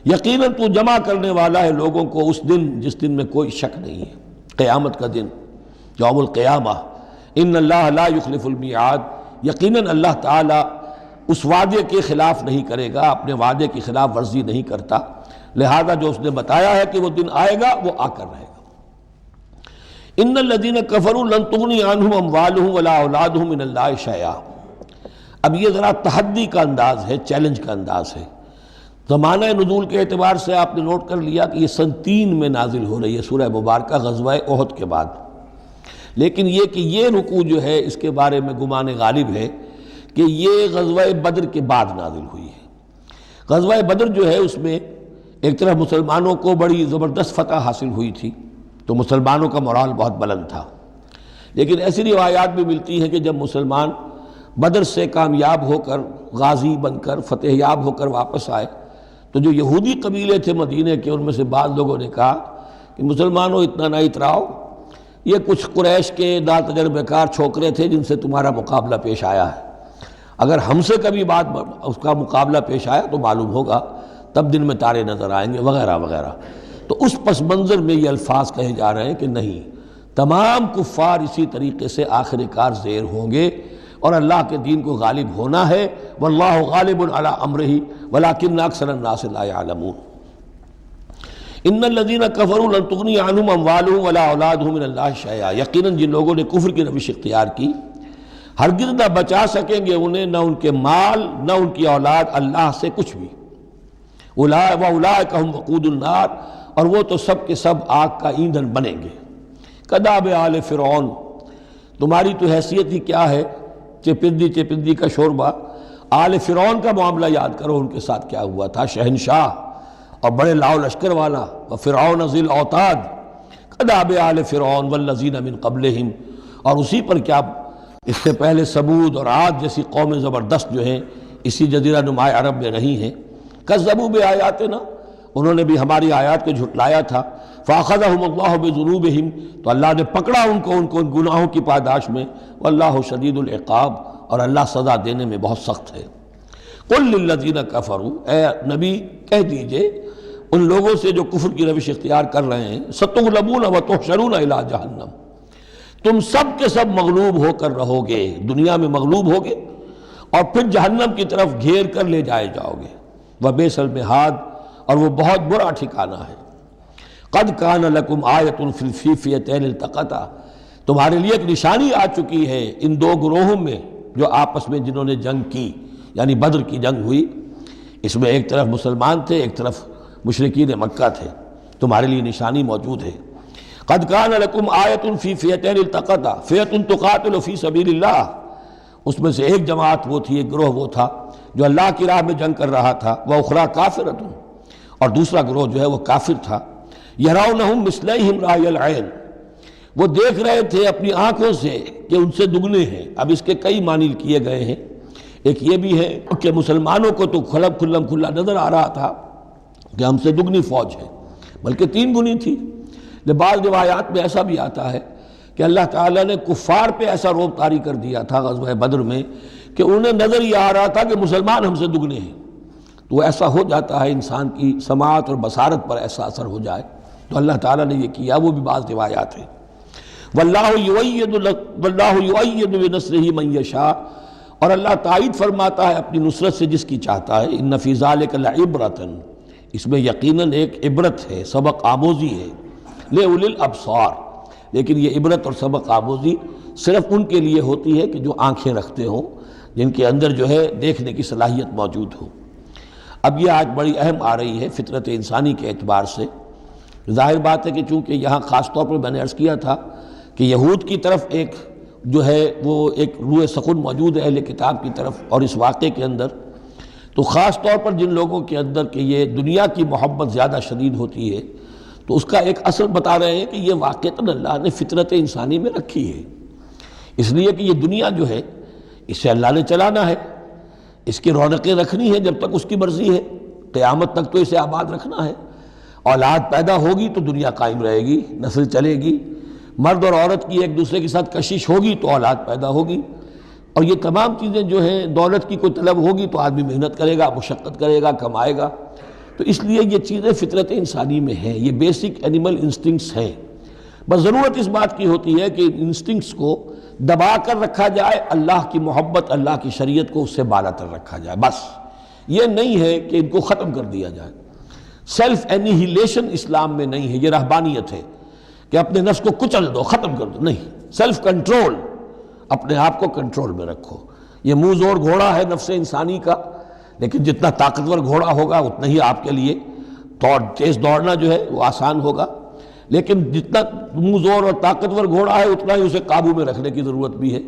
یقیناً تو جمع کرنے والا ہے لوگوں کو اس دن جس دن میں کوئی شک نہیں ہے، قیامت کا دن، یوم القیامہ۔ ان اللہ لا یخلف المیعاد، یقیناً اللہ تعالیٰ اس وعدے کے خلاف نہیں کرے گا، اپنے وعدے کی خلاف ورزی نہیں کرتا، لہذا جو اس نے بتایا ہے کہ وہ دن آئے گا وہ آ کر رہے گا۔ ان الذین کفروا لن تغنی عنہم اموالہم ولا اولادہم من اللہ شیئا، اب یہ ذرا تحدی کا انداز ہے، چیلنج کا انداز ہے۔ زمانہ نزول کے اعتبار سے آپ نے نوٹ کر لیا کہ یہ سن 3 میں نازل ہو رہی ہے سورہ مبارکہ غزوہ احد کے بعد، لیکن یہ کہ یہ رکوع جو ہے اس کے بارے میں گمان غالب ہے کہ یہ غزوہ بدر کے بعد نازل ہوئی ہے۔ غزوہ بدر جو ہے اس میں ایک طرف مسلمانوں کو بڑی زبردست فتح حاصل ہوئی تھی تو مسلمانوں کا مورال بہت بلند تھا، لیکن ایسی روایات بھی ملتی ہیں کہ جب مسلمان بدر سے کامیاب ہو کر، غازی بن کر، فتح یاب ہو کر واپس آئے تو جو یہودی قبیلے تھے مدینے کے، ان میں سے بعض لوگوں نے کہا کہ مسلمانوں اتنا نہ اتراؤ، یہ کچھ قریش کے ناتجربہ کار چھوکرے تھے جن سے تمہارا مقابلہ پیش آیا ہے، اگر ہم سے کبھی بات اس کا مقابلہ پیش آیا تو معلوم ہوگا، تب دن میں تارے نظر آئیں گے وغیرہ وغیرہ۔ تو اس پس منظر میں یہ الفاظ کہے جا رہے ہیں کہ نہیں، تمام کفار اسی طریقے سے آخر کار زیر ہوں گے اور اللہ کے دین کو غالب ہونا ہے، واللہ غالب علی امرہ ولکن اکثر الناس لا یعلمون۔ ان الذین کفروا لن تغنی عنہم اموالہم ولا اولادہم من اللہ شیئا، یقیناً جن لوگوں نے کفر کی روش اختیار کی ہرگز نہ بچا سکیں گے انہیں، نہ ان کے مال نہ ان کی اولاد اللہ سے کچھ بھی۔ وَأُولَٰئِكَ هُمْ وَقُودُ النَّارِ، اور وہ تو سب کے سب آگ کا ایندھن بنیں گے۔ کداب آل فرعون، تمہاری تو حیثیت ہی کیا ہے، چپندی کا شوربہ۔ آل فرعون کا معاملہ یاد کرو، ان کے ساتھ کیا ہوا تھا، شہنشاہ اور بڑے لاؤ لشکر والا، وفرعون ذی الاوتاد، کداب آل فرعون والذین من قبلہم، اور اسی پر کیا اس سے پہلے ثمود اور عاد جیسی قومیں زبردست جو ہیں اسی جزیرہ نما عرب میں رہی ہیں، کذبوا بآیاتنا، انہوں نے بھی ہماری آیات کو جھٹلایا تھا، فاخذہم اللہ بذنوبہم، تو اللہ نے پکڑا ان کو ان گناہوں کی پاداش میں، واللہ شدید العقاب، اور اللہ سزا دینے میں بہت سخت ہے۔ قل للذین کفروا، اے نبی کہہ دیجئے ان لوگوں سے جو کفر کی روش اختیار کر رہے ہیں، ستغلبون وتحشرون الی جہنم، تم سب کے سب مغلوب ہو کر رہو گے، دنیا میں مغلوب ہوگے اور پھر جہنم کی طرف گھیر کر لے جائے جاؤ گے، وبئس المہاد، اور وہ بہت برا ٹھکانہ ہے۔ قد کان لکم آیۃ فی الفیفیتین التقطا، تمہارے لیے ایک نشانی آ چکی ہے ان دو گروہوں میں جو آپس میں جنہوں نے جنگ کی، یعنی بدر کی جنگ ہوئی، اس میں ایک طرف مسلمان تھے ایک طرف مشرکین مکہ تھے، تمہارے لیے نشانی موجود ہے۔ قد کان لکم آیۃ فی فئتین التقطا فئۃ تقاتل فی سبیل اللہ، اس میں سے ایک جماعت وہ تھی، ایک گروہ وہ تھا جو اللہ کی راہ میں جنگ کر رہا تھا، وأخری کافرۃ، اور دوسرا گروہ جو ہے وہ کافر تھا، یرونہم مثلیہم رأی العین، وہ دیکھ رہے تھے اپنی آنکھوں سے کہ ان سے دگنے ہیں۔ اب اس کے کئی معنی کیے گئے ہیں، ایک یہ بھی ہے کہ مسلمانوں کو تو کھلا نظر آ رہا تھا کہ ہم سے دگنی فوج ہے، بلکہ 3 گنی تھی۔ بعض روایات میں ایسا بھی آتا ہے کہ اللہ تعالیٰ نے کفار پہ ایسا رعب طاری کر دیا تھا غزوہ بدر میں کہ انہیں نظر یہ آ رہا تھا کہ مسلمان ہم سے دگنے ہیں۔ تو ایسا ہو جاتا ہے، انسان کی سماعت اور بصارت پر ایسا اثر ہو جائے، تو اللہ تعالیٰ نے یہ کیا، وہ بھی بعض روایات ہیں۔ واللہ یؤید بنصرہ من یشاء، اور اللہ تائید فرماتا ہے اپنی نصرت سے جس کی چاہتا ہے۔ ان فی ذلک لعبرۃ، اس میں یقیناً ایک عبرت ہے، سبق آموزی ہے، لأولی الابصار، لیکن یہ عبرت اور سبق آموزی صرف ان کے لیے ہوتی ہے کہ جو آنکھیں رکھتے ہوں، جن کے اندر جو ہے دیکھنے کی صلاحیت موجود ہو۔ اب یہ آج بڑی اہم آ رہی ہے فطرت انسانی کے اعتبار سے۔ ظاہر بات ہے کہ چونکہ یہاں خاص طور پر میں نے عرض کیا تھا کہ یہود کی طرف ایک جو ہے وہ ایک روح سخن موجود ہے اہل کتاب کی طرف، اور اس واقعے کے اندر تو خاص طور پر جن لوگوں کے اندر کہ یہ دنیا کی محبت زیادہ شدید ہوتی ہے، تو اس کا ایک اثر بتا رہے ہیں کہ یہ واقعتاً اللہ نے فطرت انسانی میں رکھی ہے، اس لیے کہ یہ دنیا جو ہے اسے اللہ نے چلانا ہے، اس کی رونقیں رکھنی ہے جب تک اس کی مرضی ہے، قیامت تک تو اسے آباد رکھنا ہے۔ اولاد پیدا ہوگی تو دنیا قائم رہے گی، نسل چلے گی، مرد اور عورت کی ایک دوسرے کے ساتھ کشش ہوگی تو اولاد پیدا ہوگی، اور یہ تمام چیزیں جو ہیں، دولت کی کوئی طلب ہوگی تو آدمی محنت کرے گا، مشقت کرے گا، کمائے گا، تو اس لیے یہ چیزیں فطرت انسانی میں ہیں، یہ بیسک اینیمل انسٹنکٹس ہیں۔ بس ضرورت اس بات کی ہوتی ہے کہ انسٹنکٹس کو دبا کر رکھا جائے، اللہ کی محبت، اللہ کی شریعت کو اس سے بالا تر رکھا جائے، بس یہ نہیں ہے کہ ان کو ختم کر دیا جائے۔ سیلف انہیلیشن اسلام میں نہیں ہے، یہ رہبانیت ہے کہ اپنے نفس کو کچل دو، ختم کر دو، نہیں، سیلف کنٹرول، اپنے آپ کو کنٹرول میں رکھو۔ یہ منہ زور گھوڑا ہے نفس انسانی کا، لیکن جتنا طاقتور گھوڑا ہوگا اتنا ہی آپ کے لیے تیز دوڑنا جو ہے وہ آسان ہوگا، لیکن جتنا منہ زور اور طاقتور گھوڑا ہے اتنا ہی اسے قابو میں رکھنے کی ضرورت بھی ہے،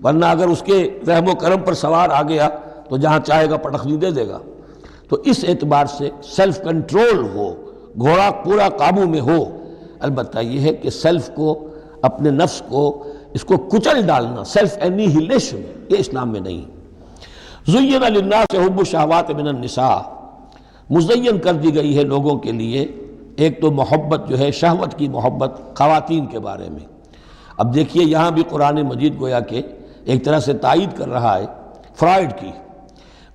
ورنہ اگر اس کے رحم و کرم پر سوار آ گیا تو جہاں چاہے گا پٹخنی دے دے گا۔ تو اس اعتبار سے سیلف کنٹرول ہو، گھوڑا پورا قابو میں ہو۔ البتہ یہ ہے کہ سیلف کو، اپنے نفس کو، اس کو کچل ڈالنا، سیلف انہیلیشن، یہ اسلام میں نہیں۔ زین للناس حب الشہوات من النساء، مزین کر دی گئی ہے لوگوں کے لیے ایک تو محبت جو ہے، شہوت کی محبت خواتین کے بارے میں۔ اب دیکھیے یہاں بھی قرآن مجید گویا کہ ایک طرح سے تائید کر رہا ہے فرائڈ کی۔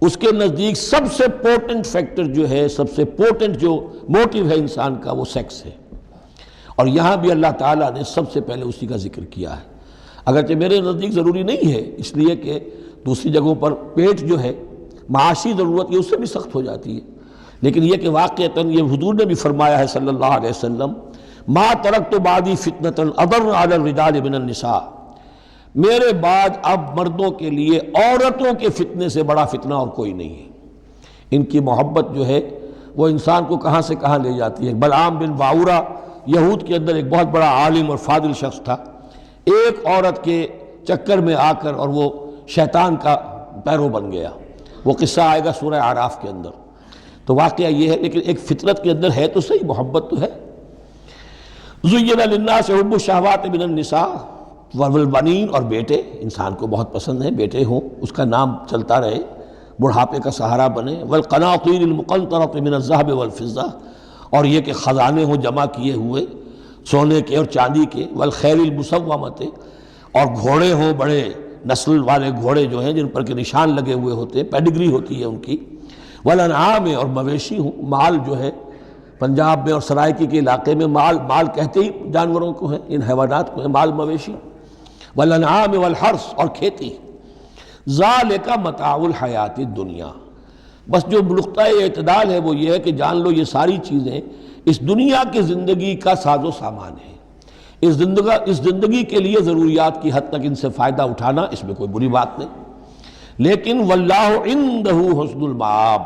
اس کے نزدیک سب سے پورٹنٹ فیکٹر جو ہے، سب سے پورٹنٹ جو موٹیو ہے انسان کا، وہ سیکس ہے، اور یہاں بھی اللہ تعالیٰ نے سب سے پہلے اسی کا ذکر کیا ہے۔ اگرچہ میرے نزدیک ضروری نہیں ہے، اس لیے کہ دوسری جگہوں پر پیٹ جو ہے، معاشی ضرورت یہ اس سے بھی سخت ہو جاتی ہے، لیکن یہ کہ واقعتاً یہ حضور نے بھی فرمایا ہے صلی اللہ علیہ وسلم، ما ترکت بعدی فتنة اضر علی الرجال من النساء، میرے بعد اب مردوں کے لیے عورتوں کے فتنے سے بڑا فتنہ اور کوئی نہیں ہے۔ ان کی محبت جو ہے وہ انسان کو کہاں سے کہاں لے جاتی ہے۔ بلعام بن باورہ یہود کے اندر ایک بہت بڑا عالم اور فاضل شخص تھا، ایک عورت کے چکر میں آ کر اور وہ شیطان کا پیرو بن گیا، وہ قصہ آئے گا سورہ اعراف کے اندر۔ تو واقعہ یہ ہے، لیکن ایک فطرت کے اندر ہے تو صحیح، محبت تو ہے۔ زین للناس حب الشہوات من النساء والبنین، اور بیٹے انسان کو بہت پسند ہے، بیٹے ہوں، اس کا نام چلتا رہے، بڑھاپے کا سہارا بنے۔ والقناطیر المقنطرۃ من الذهب والفضہ، اور یہ کہ خزانے ہوں جمع کیے ہوئے سونے کے اور چاندی کے۔ والخیل المسومۃ، اور گھوڑے ہوں، بڑے نسل والے گھوڑے جو ہیں جن پر کے نشان لگے ہوئے ہوتے ہیں، پیڈگری ہوتی ہے ان کی۔ والانعام، اور مویشی ہوں، مال جو ہے پنجاب میں اور سرائکی کے علاقے میں مال کہتے ہی جانوروں کو ہیں، ان حیوانات کو ہیں مال مویشی۔ والانعام والحرث، اور کھیتی۔ ذالک متاع الحیات الدنیا، بس جو نقطۂ اعتدال ہے وہ یہ ہے کہ جان لو یہ ساری چیزیں اس دنیا کی زندگی کا ساز و سامان ہے، اس زندگی کے لیے ضروریات کی حد تک ان سے فائدہ اٹھانا، اس میں کوئی بری بات نہیں، لیکن واللہ عندہ حسن المآب،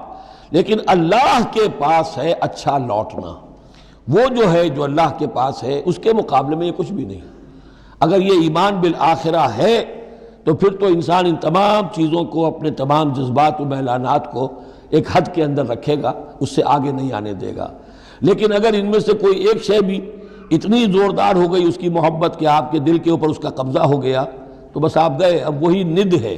لیکن اللہ کے پاس ہے اچھا لوٹنا۔ وہ جو ہے جو اللہ کے پاس ہے اس کے مقابلے میں یہ کچھ بھی نہیں۔ اگر یہ ایمان بالآخرہ ہے تو پھر تو انسان ان تمام چیزوں کو، اپنے تمام جذبات و میلانات کو ایک حد کے اندر رکھے گا، اس سے آگے نہیں آنے دے گا۔ لیکن اگر ان میں سے کوئی ایک شے بھی اتنی زوردار ہو گئی اس کی محبت کہ آپ کے دل کے اوپر اس کا قبضہ ہو گیا تو بس آپ گئے، اب وہی ند ہے،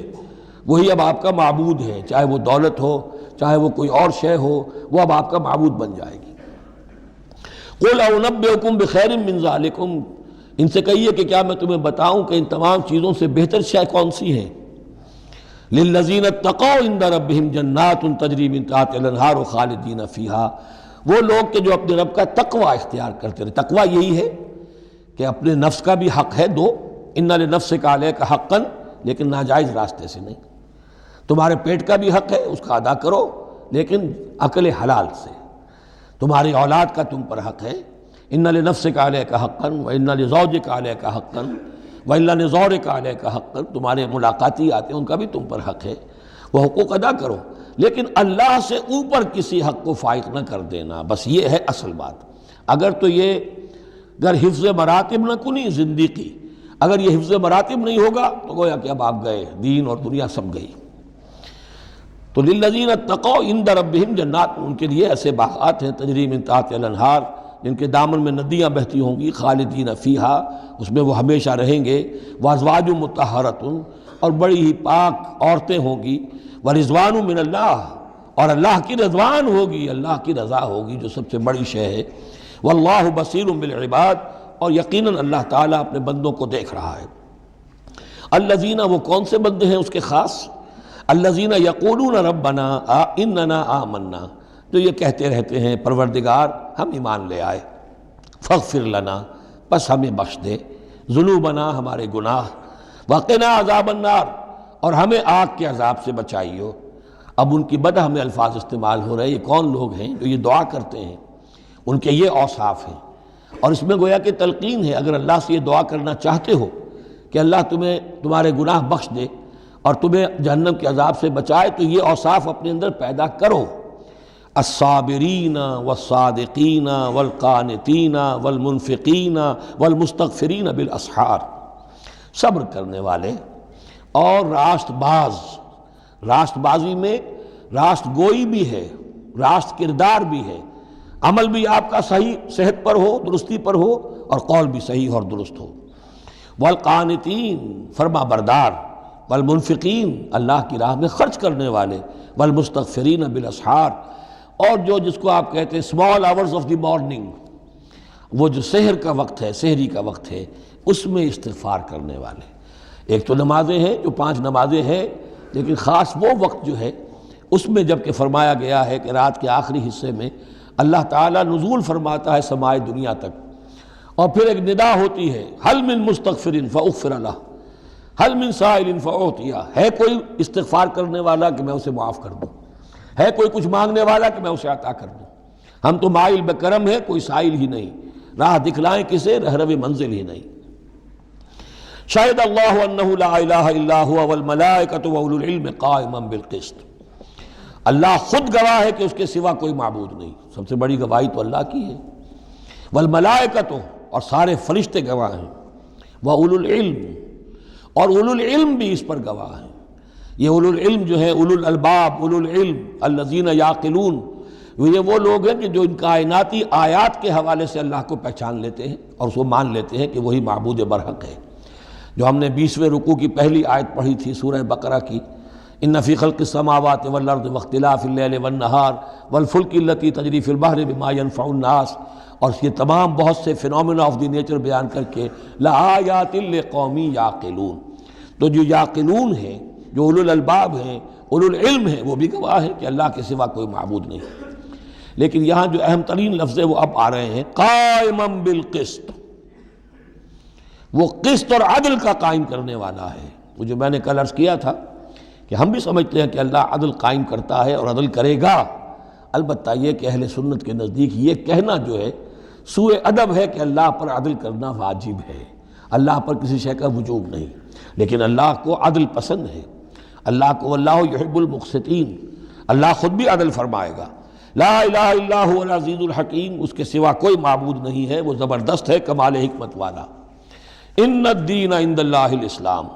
وہی اب آپ کا معبود ہے، چاہے وہ دولت ہو، چاہے وہ کوئی اور شے ہو، وہ اب آپ کا معبود بن جائے گی۔ قُلْ أَنَبِّئُكُمْ بِخَيْرٍ مِّن ذَلِكُمْ، ان سے کہیے کہ کیا میں تمہیں بتاؤں کہ ان تمام چیزوں سے بہتر شے کون سی ہے؟ لِلَّذِينَ اتَّقَوْا عِندَ رَبِّهِمْ جَنَّاتٌ تَجْرِی مِن تَحْتِهَا الْأَنْہَارُ خَالِدِینَ فِیہَا، وہ لوگ کہ جو اپنے رب کا تقوی اختیار کرتے رہے۔ تقوی یہی ہے کہ اپنے نفس کا بھی حق ہے دو، اِنَّ لِنَفْسِکَ عَلَیکَ حَقًّا، لیکن ناجائز راستے سے نہیں۔ تمہارے پیٹ کا بھی حق ہے، اس کا ادا کرو، لیکن عقل حلال سے۔ تمہاری اولاد کا تم پر حق ہے، اِنَّ لِنَفْسِکَ عَلَیکَ حَقًّا وَإِنَّ لِزَوْجِکَ عَلَیکَ حَقًّا وَإِنَّ لِزَوْرِکَ عَلَیکَ حَقًّا، تمہارے ملاقاتی آتے ہیں ان کا بھی تم پر حق ہے، وہ حقوق ادا کرو، لیکن اللہ سے اوپر کسی حق کو فائق نہ کر دینا، بس یہ ہے اصل بات۔ اگر تو یہ اگر حفظ مراتب نہ کنی زندگی، اگر یہ حفظ مراتب نہیں ہوگا تو گویا کہ اب آپ گئے، دین اور دنیا سب گئی۔ تو للذین اتقوا عند ربہم جنات، ان کے لیے ایسے باغات ہیں تجری من تحتہا الانہار، جن کے دامن میں ندیاں بہتی ہوں گی، خالدین فیہا، اس میں وہ ہمیشہ رہیں گے، وازواج مطہرۃ، اور بڑی ہی پاک عورتیں ہوں گی، ورضوان من اللہ، اور اللہ کی رضوان ہوگی، اللہ کی رضا ہوگی جو سب سے بڑی شے ہے، واللہ بصیر بالعباد، اور یقیناً اللہ تعالیٰ اپنے بندوں کو دیکھ رہا ہے۔ الذین، وہ کون سے بندے ہیں اس کے خاص؟ الذین یقولون ربنا اننا آمنا، جو یہ کہتے رہتے ہیں پروردگار ہم ایمان لے آئے، فاغفر لنا، بس ہمیں بخش دے، ذنوبنا، ہمارے گناہ، وقنا عذاب النار، اور ہمیں آگ کے عذاب سے بچائیو۔ اب ان کی بدہ میں الفاظ استعمال ہو رہے ہیں، یہ کون لوگ ہیں جو یہ دعا کرتے ہیں؟ ان کے یہ اوصاف ہیں، اور اس میں گویا کہ تلقین ہے، اگر اللہ سے یہ دعا کرنا چاہتے ہو کہ اللہ تمہیں تمہارے گناہ بخش دے اور تمہیں جہنم کے عذاب سے بچائے، تو یہ اوصاف اپنے اندر پیدا کرو۔ الصابرین والصادقین والقانتین والمنفقین والمستغفرین بالاسحار، صبر کرنے والے اور راست باز، راست بازی میں راست گوئی بھی ہے، راست کردار بھی ہے، عمل بھی آپ کا صحیح صحت پر ہو، درستی پر ہو، اور قول بھی صحیح اور درست ہو۔ والقانتین، فرما بردار، والمنفقین، اللہ کی راہ میں خرچ کرنے والے، والمستغفرین بالاسحار، اور جو جس کو آپ کہتے ہیں small hours of the morning, وہ جو سحر کا وقت ہے، سحری کا وقت ہے، اس میں استغفار کرنے والے۔ ایک تو نمازیں ہیں جو 5 نمازیں ہیں، لیکن خاص وہ وقت جو ہے اس میں جب کہ فرمایا گیا ہے کہ رات کے آخری حصے میں اللہ تعالیٰ نزول فرماتا ہے سمائے دنیا تک، اور پھر ایک ندا ہوتی ہے، حل من مستغفر فاغفر لہ، حل من سائل فاعطیہ، ہے کوئی استغفار کرنے والا کہ میں اسے معاف کر دوں، ہے کوئی کچھ مانگنے والا کہ میں اسے عطا کر دوں۔ ہم تو مائل بکرم ہے، کوئی سائل ہی نہیں، راہ دکھلائیں کسے، رہرو منزل ہی نہیں۔ شاہد اللہ انہ لا الہ الا ہوا والملائکۃ واولو العلم قائما بالقسط، اللہ خود گواہ ہے کہ اس کے سوا کوئی معبود نہیں، سب سے بڑی گواہی تو اللہ کی ہے، والملائکۃ، اور سارے فرشتے گواہ ہیں، واولو العلم، اور اولو العلم بھی اس پر گواہ ہیں۔ یہ اولو العلم جو ہے، اولو الالباب، اولو العلم الذین یعقلون، یہ وہ لوگ ہیں کہ جو ان کائناتی آیات کے حوالے سے اللہ کو پہچان لیتے ہیں اور اس کو مان لیتے ہیں کہ وہی معبود برحق ہے۔ جو ہم نے 20ویں رکوع کی پہلی آیت پڑھی تھی سورہ بقرہ کی، ان فی خلق السماوات والارض واختلاف اللیل والنہار والفلک التی تجری فی البحر بما ینفع الناس، اور یہ تمام بہت سے فینومینا آف دی نیچر بیان کر کے لآیات لقوم یعقلون، تو جو یعقلون ہیں، جو اولو الالباب ہیں، اولو العلم ہیں، وہ بھی گواہ ہیں کہ اللہ کے سوا کوئی معبود نہیں۔ لیکن یہاں جو اہم ترین لفظ ہے وہ اب آ رہے ہیں، قائما بالقسط، وہ قسط اور عدل کا قائم کرنے والا ہے۔ وہ جو میں نے کل عرض کیا تھا کہ ہم بھی سمجھتے ہیں کہ اللہ عدل قائم کرتا ہے اور عدل کرے گا، البتہ یہ کہ اہل سنت کے نزدیک یہ کہنا جو ہے سوء ادب ہے کہ اللہ پر عدل کرنا واجب ہے، اللہ پر کسی شے کا وجوب نہیں، لیکن اللہ کو عدل پسند ہے، اللہ کو واللہ یحب المقسطین، اللہ خود بھی عدل فرمائے گا، لا الہ الا هو العزیز الحکیم، اس کے سوا کوئی معبود نہیں ہے، وہ زبردست ہے، کمال حکمت والا۔ ان الدین عند اللہ الاسلام،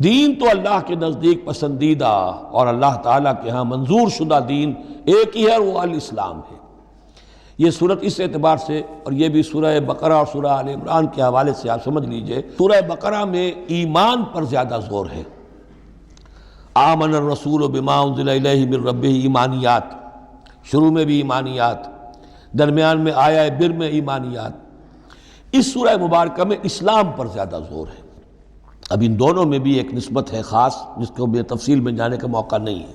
دین تو اللہ کے نزدیک پسندیدہ اور اللہ تعالیٰ کے ہاں منظور شدہ دین ایک ہی ہے، وہ الاسلام ہے۔ یہ صورت اس اعتبار سے، اور یہ بھی سورہ بقرہ اور سورہ آل عمران کے حوالے سے آپ سمجھ لیجئے، سورہ بقرہ میں ایمان پر زیادہ زور ہے۔ آمن الرسول بما انزل الیہ من ربہ، ایمانیات، شروع میں بھی ایمانیات، درمیان میں آیا بر میں ایمانیات۔ اس سورہ مبارکہ میں اسلام پر زیادہ زور ہے۔ اب ان دونوں میں بھی ایک نسبت ہے خاص، جس کو بھی تفصیل میں جانے کا موقع نہیں ہے۔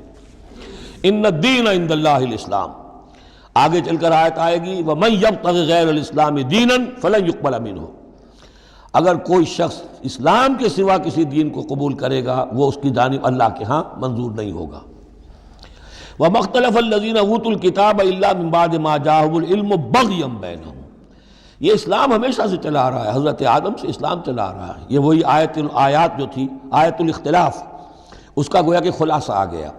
ان الدین عند اللہ الاسلام، آگے چل کر آیت آئے گی وَمَن يَبْتَغِ غَيْرَ الْإِسْلَامِ دِينًا فَلَن يُقْبَلَ مِنْهُ، اگر کوئی شخص اسلام کے سوا کسی دین کو قبول کرے گا وہ اس کی جانب اللہ کے ہاں منظور نہیں ہوگا۔ وَمَا اخْتَلَفَ الَّذِينَ أُوتُوا الْكِتَابَ إِلَّا مِن بَعْدِ مَا جَاءَهُمُ الْعِلْمُ بَغْيًا بَيْنَهُمْ، یہ اسلام ہمیشہ سے چلا آ رہا ہے، حضرت آدم سے اسلام چلا آ رہا ہے۔ یہ وہی آیات جو تھی، آیت الاختلاف، اس کا گویا کہ خلاصہ آ گیا۔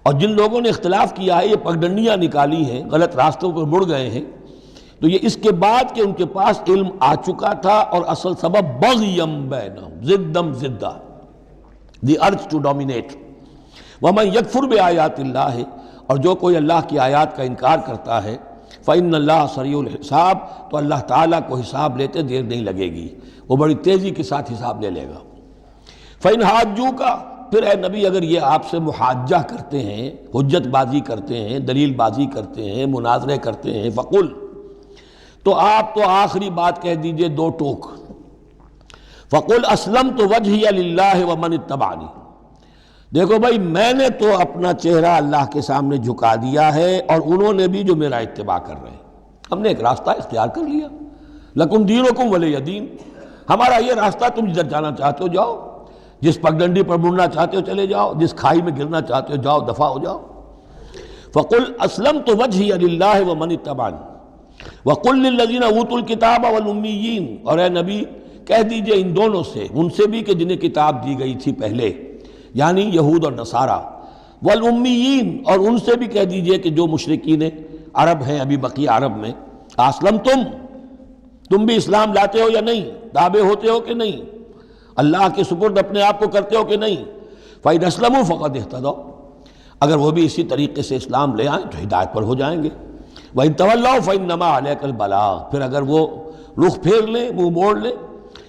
اور جن لوگوں نے اختلاف کیا ہے، یہ پگڈنڈیاں نکالی ہیں، غلط راستوں پر مڑ گئے ہیں، تو یہ اس کے بعد کہ ان کے پاس علم آ چکا تھا، اور اصل سبب بغیم بینہم، ضدم ضدہ، دی ارج ٹو ڈومینیٹ۔ ومن یکفر بآیات اللہ، اور جو کوئی اللہ کی آیات کا انکار کرتا ہے، فإن اللہ سریع الحساب، تو اللہ تعالیٰ کو حساب لیتے دیر نہیں لگے گی، وہ بڑی تیزی کے ساتھ حساب لے لے گا۔ فإن حاجوک، پھر اے نبی اگر یہ آپ سے محاجہ کرتے ہیں، حجت بازی کرتے ہیں، دلیل بازی کرتے ہیں، مناظرے کرتے ہیں، فقل، تو آپ تو آخری بات کہہ دیجئے دو ٹوک، فقل اسلمت وجہی للہ ومن اتبعنی، دیکھو بھائی میں نے تو اپنا چہرہ اللہ کے سامنے جھکا دیا ہے، اور انہوں نے بھی جو میرا اتباع کر رہے ہیں، ہم نے ایک راستہ اختیار کر لیا، لکم دینکم ولی دین، ہمارا یہ راستہ، تم جدھر جانا چاہتے ہو جاؤ، جس پگڈنڈی پر مڑنا چاہتے ہو چلے جاؤ، جس کھائی میں گرنا چاہتے ہو جاؤ، دفع ہو جاؤ۔ فقل اسلمت وجہی للہ ومن اتبعنی وقل للذین اوتوا الکتاب والامیین، اور اے نبی کہہ دیجئے ان دونوں سے، ان سے بھی کہ جنہیں کتاب دی گئی تھی پہلے، یعنی یہود اور نصارہ، والامیین، اور ان سے بھی کہہ دیجئے کہ جو مشرکین عرب ہیں ابھی بقیہ عرب میں، اسلمتم، تم بھی اسلام لاتے ہو یا نہیں، تابع ہوتے ہو کہ نہیں، اللہ کے سپرد اپنے آپ کو کرتے ہو کہ نہیں، فَإِنْ أَسْلَمُوا فَقَدِ اهْتَدَوْا، اگر وہ بھی اسی طریقے سے اسلام لے آئیں تو ہدایت پر ہو جائیں گے۔ وَإِنْ تَوَلَّوْا فَإِنَّمَا عَلَيْكَ الْبَلَاغُ، پھر اگر وہ رخ پھیر لیں، منہ موڑ لیں،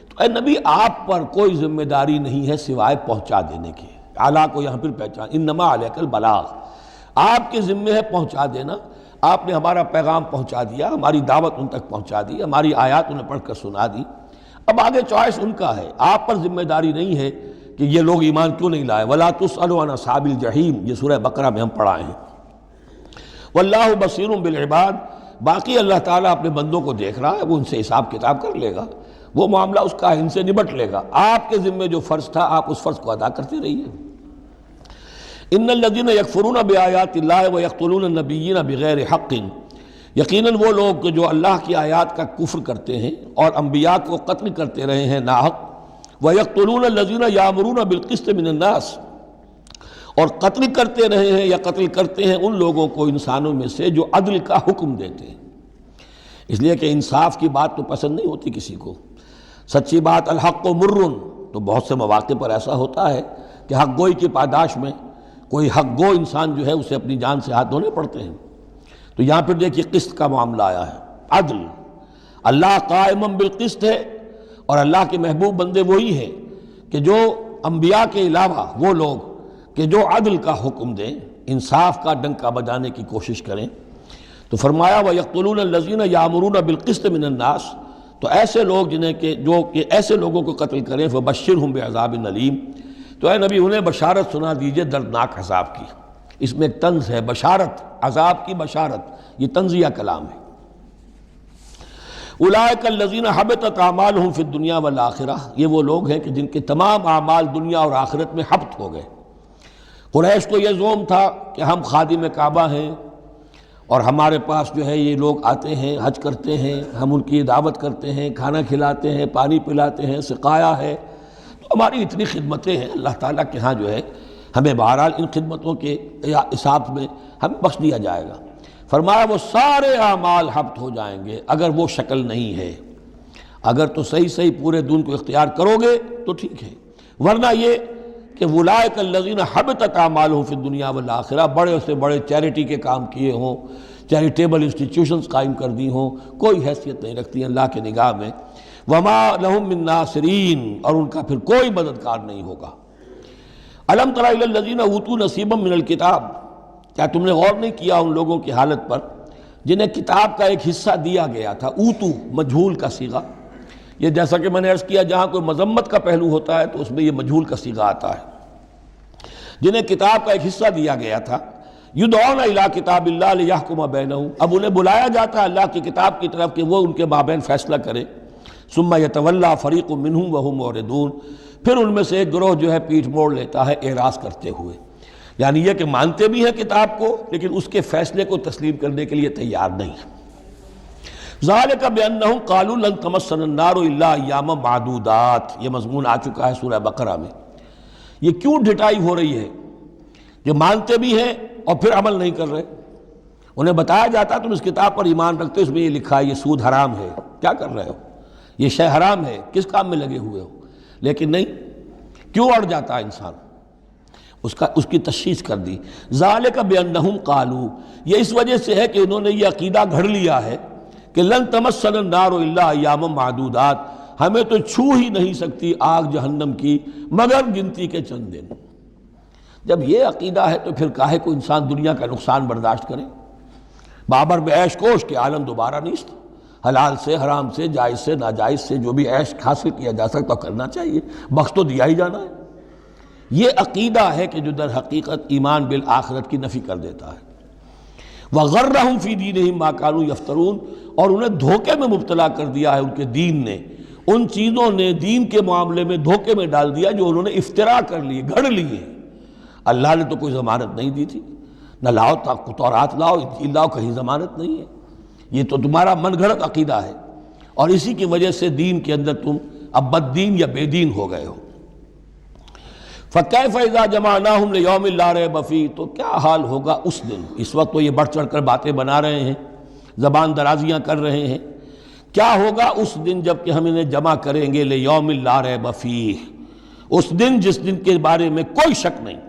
تو اے نبی آپ پر کوئی ذمہ داری نہیں ہے سوائے پہنچا دینے کی۔ اعلیٰ کو یہاں پھر پہچان، انما علیک البلاغ، آپ کے ذمہ ہے پہنچا دینا، آپ نے ہمارا پیغام پہنچا دیا، ہماری دعوت ان تک پہنچا دی، ہماری آیات انہیں پڑھ کر سنا دی، اب آگے چوائس ان کا ہے، آپ پر ذمہ داری نہیں ہے کہ یہ لوگ ایمان کیوں نہیں لائے۔ وَلَا تُسْأَلُوا عَنْ أَصْحَابِ الْجَحِيمِ، یہ سورہ بقرہ میں ہم پڑھائے ہیں۔ وَاللَّهُ بَصِيرٌ بِالْعِبَادِ، باقی اللہ تعالیٰ اپنے بندوں کو دیکھ رہا ہے، وہ ان سے حساب کتاب کر لے گا، وہ معاملہ اس کا ان سے نبٹ لے گا، آپ کے ذمہ جو فرض تھا آپ اس فرض کو ادا کرتے رہیے۔ ان الذین یکفرون بآیات اللہ ویقتلون النبیین بغیر حق، یقیناً وہ لوگ جو اللہ کی آیات کا کفر کرتے ہیں اور انبیاء کو قتل کرتے رہے ہیں ناحق، ویقتلون الذین یامرون بالقسط من الناس، اور قتل کرتے رہے ہیں یا قتل کرتے ہیں ان لوگوں کو انسانوں میں سے جو عدل کا حکم دیتے ہیں، اس لیے کہ انصاف کی بات تو پسند نہیں ہوتی کسی کو، سچی بات الحق مر، تو بہت سے مواقع پر ایسا ہوتا ہے کہ حق گوئی کی پاداش میں کوئی حق گو انسان جو ہے اسے اپنی جان سے ہاتھ دھونے پڑتے ہیں، تو یہاں پھر دیکھیے قسط کا معاملہ آیا ہے، عدل، اللہ قائم بالقسط ہے، اور اللہ کے محبوب بندے وہی ہیں کہ جو انبیاء کے علاوہ وہ لوگ کہ جو عدل کا حکم دیں، انصاف کا ڈنکا بجانے کی کوشش کریں، تو فرمایا وَيَقْتُلُونَ الَّذِينَ يَأْمُرُونَ بِالْقِسْطِ مِنَ النَّاسِ، تو ایسے لوگ جنہیں کہ جو کہ ایسے لوگوں کو قتل کریں، فَبَشِّرْهُمْ بِعَذَابٍ أَلِيمٍ، تو اے نبی انہیں بشارت سنا دیجئے دردناک عذاب کی۔ اس میں ایک طنز ہے، بشارت، عذاب کی بشارت، یہ طنزیہ کلام ہے۔ اولئک الذین حبطت اعمالہم فی الدنیا والآخرہ، یہ وہ لوگ ہیں کہ جن کے تمام اعمال دنیا اور آخرت میں حبط ہو گئے۔ قریش کو یہ زعم تھا کہ ہم خادم کعبہ ہیں اور ہمارے پاس جو ہے یہ لوگ آتے ہیں، حج کرتے ہیں، ہم ان کی دعوت کرتے ہیں، کھانا کھلاتے ہیں، پانی پلاتے ہیں، سقایا ہے، تو ہماری اتنی خدمتیں ہیں، اللہ تعالیٰ کے ہاں جو ہے ہمیں بہرحال ان خدمتوں کے حساب میں ہمیں بخش دیا جائے گا۔ فرمایا وہ سارے اعمال حبط ہو جائیں گے اگر وہ شکل نہیں ہے۔ اگر تو صحیح صحیح پورے دین کو اختیار کرو گے تو ٹھیک ہے، ورنہ یہ کہ اولئک الذین حبطت اعمالہم فی الدنیا والآخرہ، بڑے سے بڑے چیریٹی کے کام کیے ہوں، چیریٹیبل انسٹیٹیوشنز قائم کر دی ہوں، کوئی حیثیت نہیں رکھتی اللہ کے نگاہ میں۔ وما لہم من ناصرین، اور ان کا پھر کوئی مددگار نہیں ہوگا۔ الم تر الی الذین اوتوا نصیبا من الکتاب، کیا تم نے غور نہیں کیا ان لوگوں کی حالت پر جنہیں کتاب کا ایک حصہ دیا گیا تھا؟ اوتو مجہول کا صیغہ، یہ جیسا کہ میں نے عرض کیا جہاں کوئی مذمت کا پہلو ہوتا ہے تو اس میں یہ مجہول کا صیغہ آتا ہے۔ جنہیں کتاب کا ایک حصہ دیا گیا تھا، یدعون الی کتاب اللہ لیحکم بینہم، اب انہیں بلایا جاتا ہے اللہ کی کتاب کی طرف کہ وہ ان کے مابین فیصلہ کرے۔ ثم یتولی فریق منہم وہم معرضون، پھر ان میں سے ایک گروہ جو ہے پیٹھ موڑ لیتا ہے اعراض کرتے ہوئے، یعنی یہ کہ مانتے بھی ہیں کتاب کو لیکن اس کے فیصلے کو تسلیم کرنے کے لیے تیار نہیں۔ ذالک بانہم قالوا لن تمسنا النار الا ایاما معدودات، یہ مضمون آ چکا ہے سورہ بقرہ میں۔ یہ کیوں ڈھٹائی ہو رہی ہے؟ جو مانتے بھی ہیں اور پھر عمل نہیں کر رہے، انہیں بتایا جاتا تم اس کتاب پر ایمان رکھتے ہو، اس میں یہ لکھا ہے یہ سود حرام ہے، کیا کر رہے ہو، یہ شے حرام ہے، کس کام میں لگے ہوئے ہو؟ لیکن نہیں، کیوں اڑ جاتا ہے انسان؟ اس کی تشخیص کر دی۔ ذالک بانہم قالوا، یہ اس وجہ سے ہے کہ انہوں نے یہ عقیدہ گھڑ لیا ہے کہ لن تمسنا النار الا ایاما معدودات، ہمیں تو چھو ہی نہیں سکتی آگ جہنم کی مگر گنتی کے چند دن۔ جب یہ عقیدہ ہے تو پھر کاہے کو انسان دنیا کا نقصان برداشت کرے؟ بابر میں عیش کوش کے عالم دوبارہ نیست، حلال سے حرام سے جائز سے ناجائز سے جو بھی عیش حاصل کیا جا سکتا کرنا چاہیے، بخش تو دیا ہی جانا ہے۔ یہ عقیدہ ہے کہ جو در حقیقت ایمان بالآخرت کی نفی کر دیتا ہے۔ وَغَرَّهُمْ فِي دِينِهِمْ مَا كَانُوا يَفْتَرُونَ، اور انہیں دھوکے میں مبتلا کر دیا ہے ان کے دین نے، ان چیزوں نے دین کے معاملے میں دھوکے میں ڈال دیا جو انہوں نے افترا کر لیے، گھڑ لیے۔ اللہ نے تو کوئی ضمانت نہیں دی تھی، نہ لاؤ تورات لاؤ انجیل لاؤ، کہیں ضمانت نہیں ہے، یہ تو تمہارا من گھڑت عقیدہ ہے، اور اسی کی وجہ سے دین کے اندر تم اب بد دین یا بے دین ہو گئے ہو۔ فَكَيْفَ إِذَا جَمَعْنَاهُمْ لِيَوْمٍ لَا رَيْبَ فِيهِ، تو کیا حال ہوگا اس دن؟ اس وقت تو یہ بڑھ چڑھ کر باتیں بنا رہے ہیں، زبان درازیاں کر رہے ہیں، کیا ہوگا اس دن جب کہ ہم انہیں جمع کریں گے لِيَوْمٍ لَا رَيْبَ فِيهِ، اس دن جس دن کے بارے میں کوئی شک نہیں۔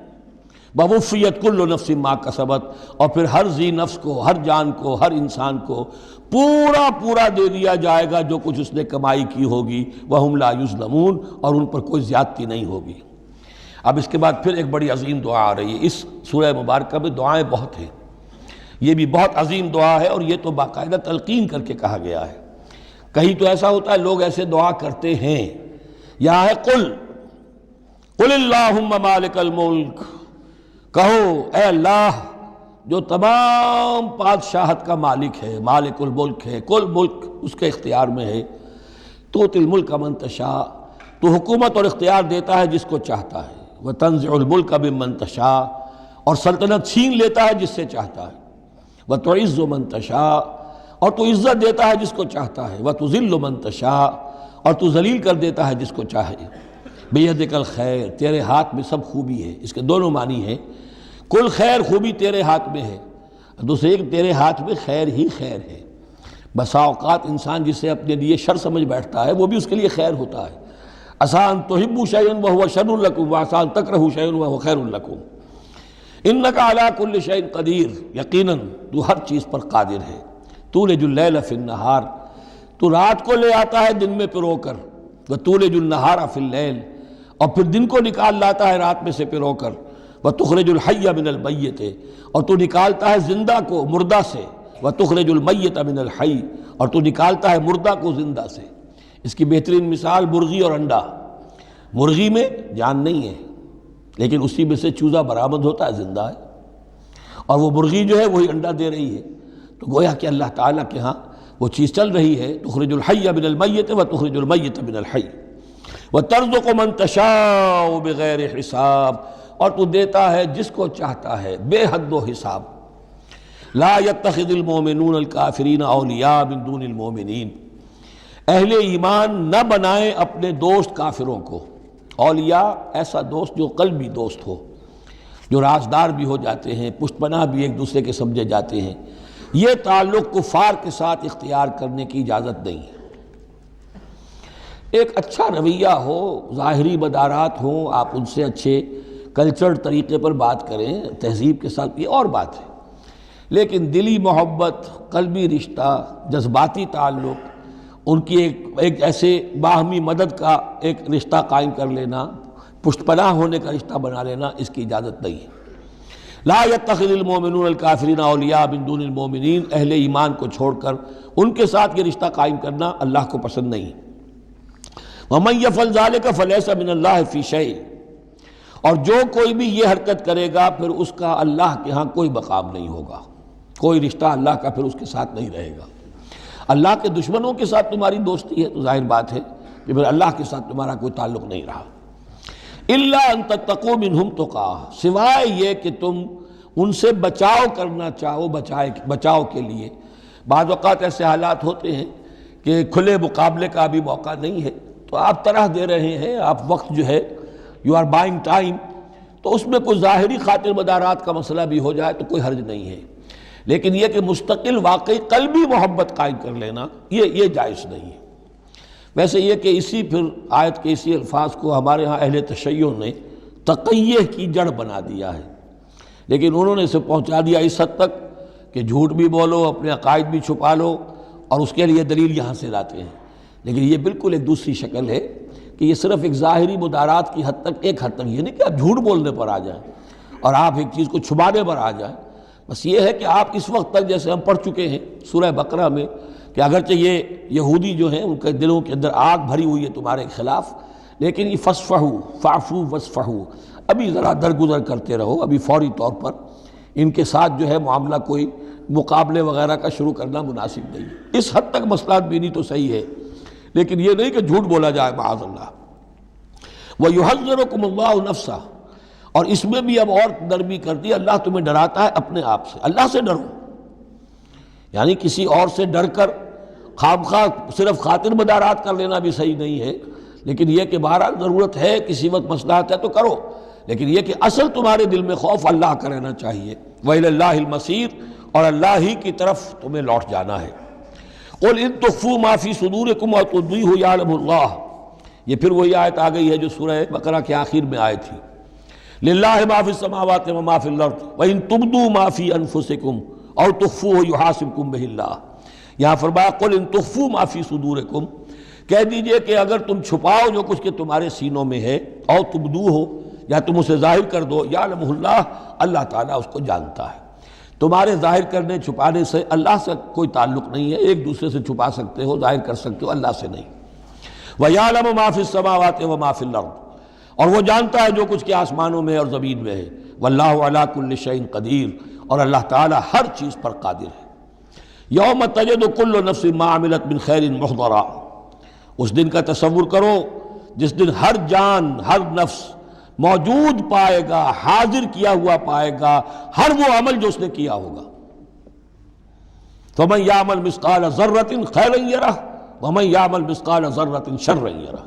وَوُفِّيَتْ كُلُّ نَفْسٍ مَا كَسَبَتْ، اور پھر ہر ذی نفس کو، ہر جان کو، ہر انسان کو پورا دے دیا جائے گا جو کچھ اس نے کمائی کی ہوگی۔ وَهُمْ لَا يُظْلَمُونَ، اور ان پر کوئی زیادتی نہیں ہوگی۔ اب اس کے بعد پھر ایک بڑی عظیم دعا آ رہی ہے۔ اس سورہ مبارکہ میں دعائیں بہت ہیں، یہ بھی بہت عظیم دعا ہے، اور یہ تو باقاعدہ تلقین کر کے کہا گیا ہے۔ کہیں تو ایسا ہوتا ہے لوگ ایسے دعا کرتے ہیں، یہاں ہے قل اللہم مالک الملک، کہو اے اللہ جو تمام بادشاہت کا مالک ہے، مالک الملک ہے، کل ملک اس کے اختیار میں ہے، تؤتی الملک من تشاء، تو حکومت اور اختیار دیتا ہے جس کو چاہتا ہے، وتنزع الملک ممن تشاء، اور سلطنت چھین لیتا ہے جس سے چاہتا ہے، وتعز من تشاء، اور تو عزت دیتا ہے جس کو چاہتا ہے، وتذل من تشاء، اور تو ذلیل کر دیتا ہے جس کو چاہے۔ بیدک الخیر، تیرے ہاتھ میں سب خوبی ہے۔ اس کے دونوں معنی ہیں، کل خیر خوبی تیرے ہاتھ میں ہے، دوسرے تیرے ہاتھ میں خیر ہی خیر ہے۔ بسا اوقات انسان جسے اپنے لیے شر سمجھ بیٹھتا ہے وہ بھی اس کے لیے خیر ہوتا ہے۔ عسیٰ ان تحبوا شیئا وہو شر لکم وعسیٰ ان تکرہوا شیئا وہو خیر لکم انک علی کل شیء قدیر، یقیناً تو ہر چیز پر قادر ہے۔ تولج اللیل فی النہار، تو رات کو لے آتا ہے دن میں پرو کر، وتولج النہار فی اللیل، اور پھر دن کو نکال لاتا ہے رات میں سے پرو کر، وتخرج الحی من المیت، اور تو نکالتا ہے زندہ کو مردہ سے، وتخرج المیت من الحی، اور تو نکالتا ہے مردہ کو زندہ سے۔ اس کی بہترین مثال مرغی اور انڈا، مرغی میں جان نہیں ہے لیکن اسی میں سے چوزہ برآمد ہوتا ہے، زندہ ہے، اور وہ مرغی جو ہے وہی انڈا دے رہی ہے، تو گویا کہ اللہ تعالیٰ کے ہاں وہ چیز چل رہی ہے، تخرج الحی من المیت وتخرج المیت من الحی وترزق من تشاء بغیر حساب، اور تو دیتا ہے جس کو چاہتا ہے بے حد و حساب۔ لا يتخذ المؤمنون الکافرین اولیاء من دون المؤمنین، اہل ایمان نہ بنائیں اپنے دوست کافروں کو، اولیاء ایسا دوست جو قلبی دوست ہو، جو رازدار بھی ہو جاتے ہیں، پشت پناہ بھی ایک دوسرے کے سمجھے جاتے ہیں، یہ تعلق کفار کے ساتھ اختیار کرنے کی اجازت نہیں ہے۔ ایک اچھا رویہ ہو، ظاہری مدارات ہوں، آپ ان سے اچھے کلچرڈ طریقے پر بات کریں، تہذیب کے ساتھ، یہ اور بات ہے، لیکن دلی محبت، قلبی رشتہ، جذباتی تعلق، ان کی ایک ایسے باہمی مدد کا ایک رشتہ قائم کر لینا، پشت پناہ ہونے کا رشتہ بنا لینا، اس کی اجازت نہیں ہے۔ لا يتخذ المؤمنون الکافرین اولیاء من دون المؤمنین، اہل ایمان کو چھوڑ کر ان کے ساتھ یہ رشتہ قائم کرنا اللہ کو پسند نہیں۔ ومن یفعل ذلک فلیس من اللہ فی شیء، اور جو کوئی بھی یہ حرکت کرے گا پھر اس کا اللہ کے ہاں کوئی مقام نہیں ہوگا، کوئی رشتہ اللہ کا پھر اس کے ساتھ نہیں رہے گا۔ اللہ کے دشمنوں کے ساتھ تمہاری دوستی ہے تو ظاہر بات ہے کہ پھر اللہ کے ساتھ تمہارا کوئی تعلق نہیں رہا۔ الا ان تتقوا منہم تقا، سوائے یہ کہ تم ان سے بچاؤ کرنا چاہو، بچاؤ کے لیے۔ بعض اوقات ایسے حالات ہوتے ہیں کہ کھلے مقابلے کا ابھی موقع نہیں ہے، تو آپ طرح دے رہے ہیں، آپ وقت جو ہے یو آر بائنگ ٹائم، تو اس میں کوئی ظاہری خاطر مدارات کا مسئلہ بھی ہو جائے تو کوئی حرج نہیں ہے، لیکن یہ کہ مستقل واقعی قلبی محبت قائم کر لینا یہ جائز نہیں ہے۔ ویسے یہ کہ اسی پھر آیت کے اسی الفاظ کو ہمارے ہاں اہل تشیع نے تقیہ کی جڑ بنا دیا ہے، لیکن انہوں نے اسے پہنچا دیا اس حد تک کہ جھوٹ بھی بولو، اپنے عقائد بھی چھپا لو، اور اس کے لیے دلیل یہاں سے لاتے ہیں۔ لیکن یہ بالکل ایک دوسری شکل ہے کہ یہ صرف ایک ظاہری مدارات کی حد تک، ایک حد تک، یہ نہیں کہ آپ جھوٹ بولنے پر آ جائیں اور آپ ایک چیز کو چھپانے پر آ جائیں، بس یہ ہے کہ آپ اس وقت تک، جیسے ہم پڑھ چکے ہیں سورہ بقرہ میں، کہ اگرچہ یہ یہودی جو ہیں ان کے دلوں کے اندر آگ بھری ہوئی ہے تمہارے خلاف، لیکن یہ فصفحوا فاعفوا واصفحوا، ابھی ذرا درگزر کرتے رہو، ابھی فوری طور پر ان کے ساتھ جو ہے معاملہ کوئی مقابلے وغیرہ کا شروع کرنا مناسب نہیں۔ اس حد تک مسئلہ بینی تو صحیح ہے، لیکن یہ نہیں کہ جھوٹ بولا جائے معاذ اللہ۔ وَيُحَذِّرُكُمُ اللَّهُ نَفْسَهُ، اور اس میں بھی اب اور نرمی کر دی، اللہ تمہیں ڈراتا ہے اپنے آپ سے، اللہ سے ڈرو، یعنی کسی اور سے ڈر کر خواہ صرف خاطر مدارات کر لینا بھی صحیح نہیں ہے، لیکن یہ کہ بہرحال ضرورت ہے، کسی وقت مصلحت ہے تو کرو، لیکن یہ کہ اصل تمہارے دل میں خوف اللہ کا رہنا چاہیے۔ وَإِلَى اللَّهِ الْمَصِيرُ، اور اللہ ہی کی طرف تمہیں لوٹ جانا ہے۔ قُلْ إِن تُخْفُوا مَا فِي صُدُورِكُمْ وَتُبْدُوهُ يَعْلَمُ اللَّهُ، یہ پھر وہی آیت آ گئی ہے جو سورہ بقرہ کے آخر میں آئی تھی، لِلَّهِ مَا فِي السَّمَاوَاتِ وَمَا فِي الْأَرْضِ وَإِن تُبْدُوا مَا فِي أَنفُسِكُمْ أَوْ تُخْفُوهُ يُحَاسِبْكُم بِهِ اللَّهُ، یہاں فرمایا قُلْ إِن تُخْفُوا مَا فِي صُدُورِكُمْ، کہہ دیجئے کہ اگر تم چھپاؤ جو کچھ کہ تمہارے سینوں میں ہے، أَوْ تُبْدُوهُ، یا تم اسے ظاہر کر دو، يَعْلَمُهُ اللَّهُ، اللہ تعالیٰ اس کو جانتا ہے۔ تمہارے ظاہر کرنے چھپانے سے اللہ سے کوئی تعلق نہیں ہے، ایک دوسرے سے چھپا سکتے ہو، ظاہر کر سکتے ہو، اللہ سے نہیں۔ وَيَعْلَمُ مَا فِي السَّمَاوَاتِ وَمَا فِي الْأَرْضِ، اور وہ جانتا ہے جو کچھ کہ آسمانوں میں اور زمین میں ہے۔ وَاللَّهُ عَلَىٰ كُلِّ شَيْءٍ قَدِيرٌ، اور اللہ تعالیٰ ہر چیز پر قادر ہے۔ يَوْمَ تَجِدُ كُلُّ نَفْسٍ مَا عَمِلَتْ مِنْ خَيْرٍ مُحْضَرًا، اس دن کا تصور کرو جس دن ہر جان، ہر نفس موجود پائے گا، حاضر کیا ہوا پائے گا ہر وہ عمل جو اس نے کیا ہوگا۔ فَمَن يَعْمَلْ مِثْقَالَ ذَرَّةٍ خَيْرًا يَرَهُ وَمَن يَعْمَلْ مِثْقَالَ ذَرَّةٍ شَرًّا يَرَهُ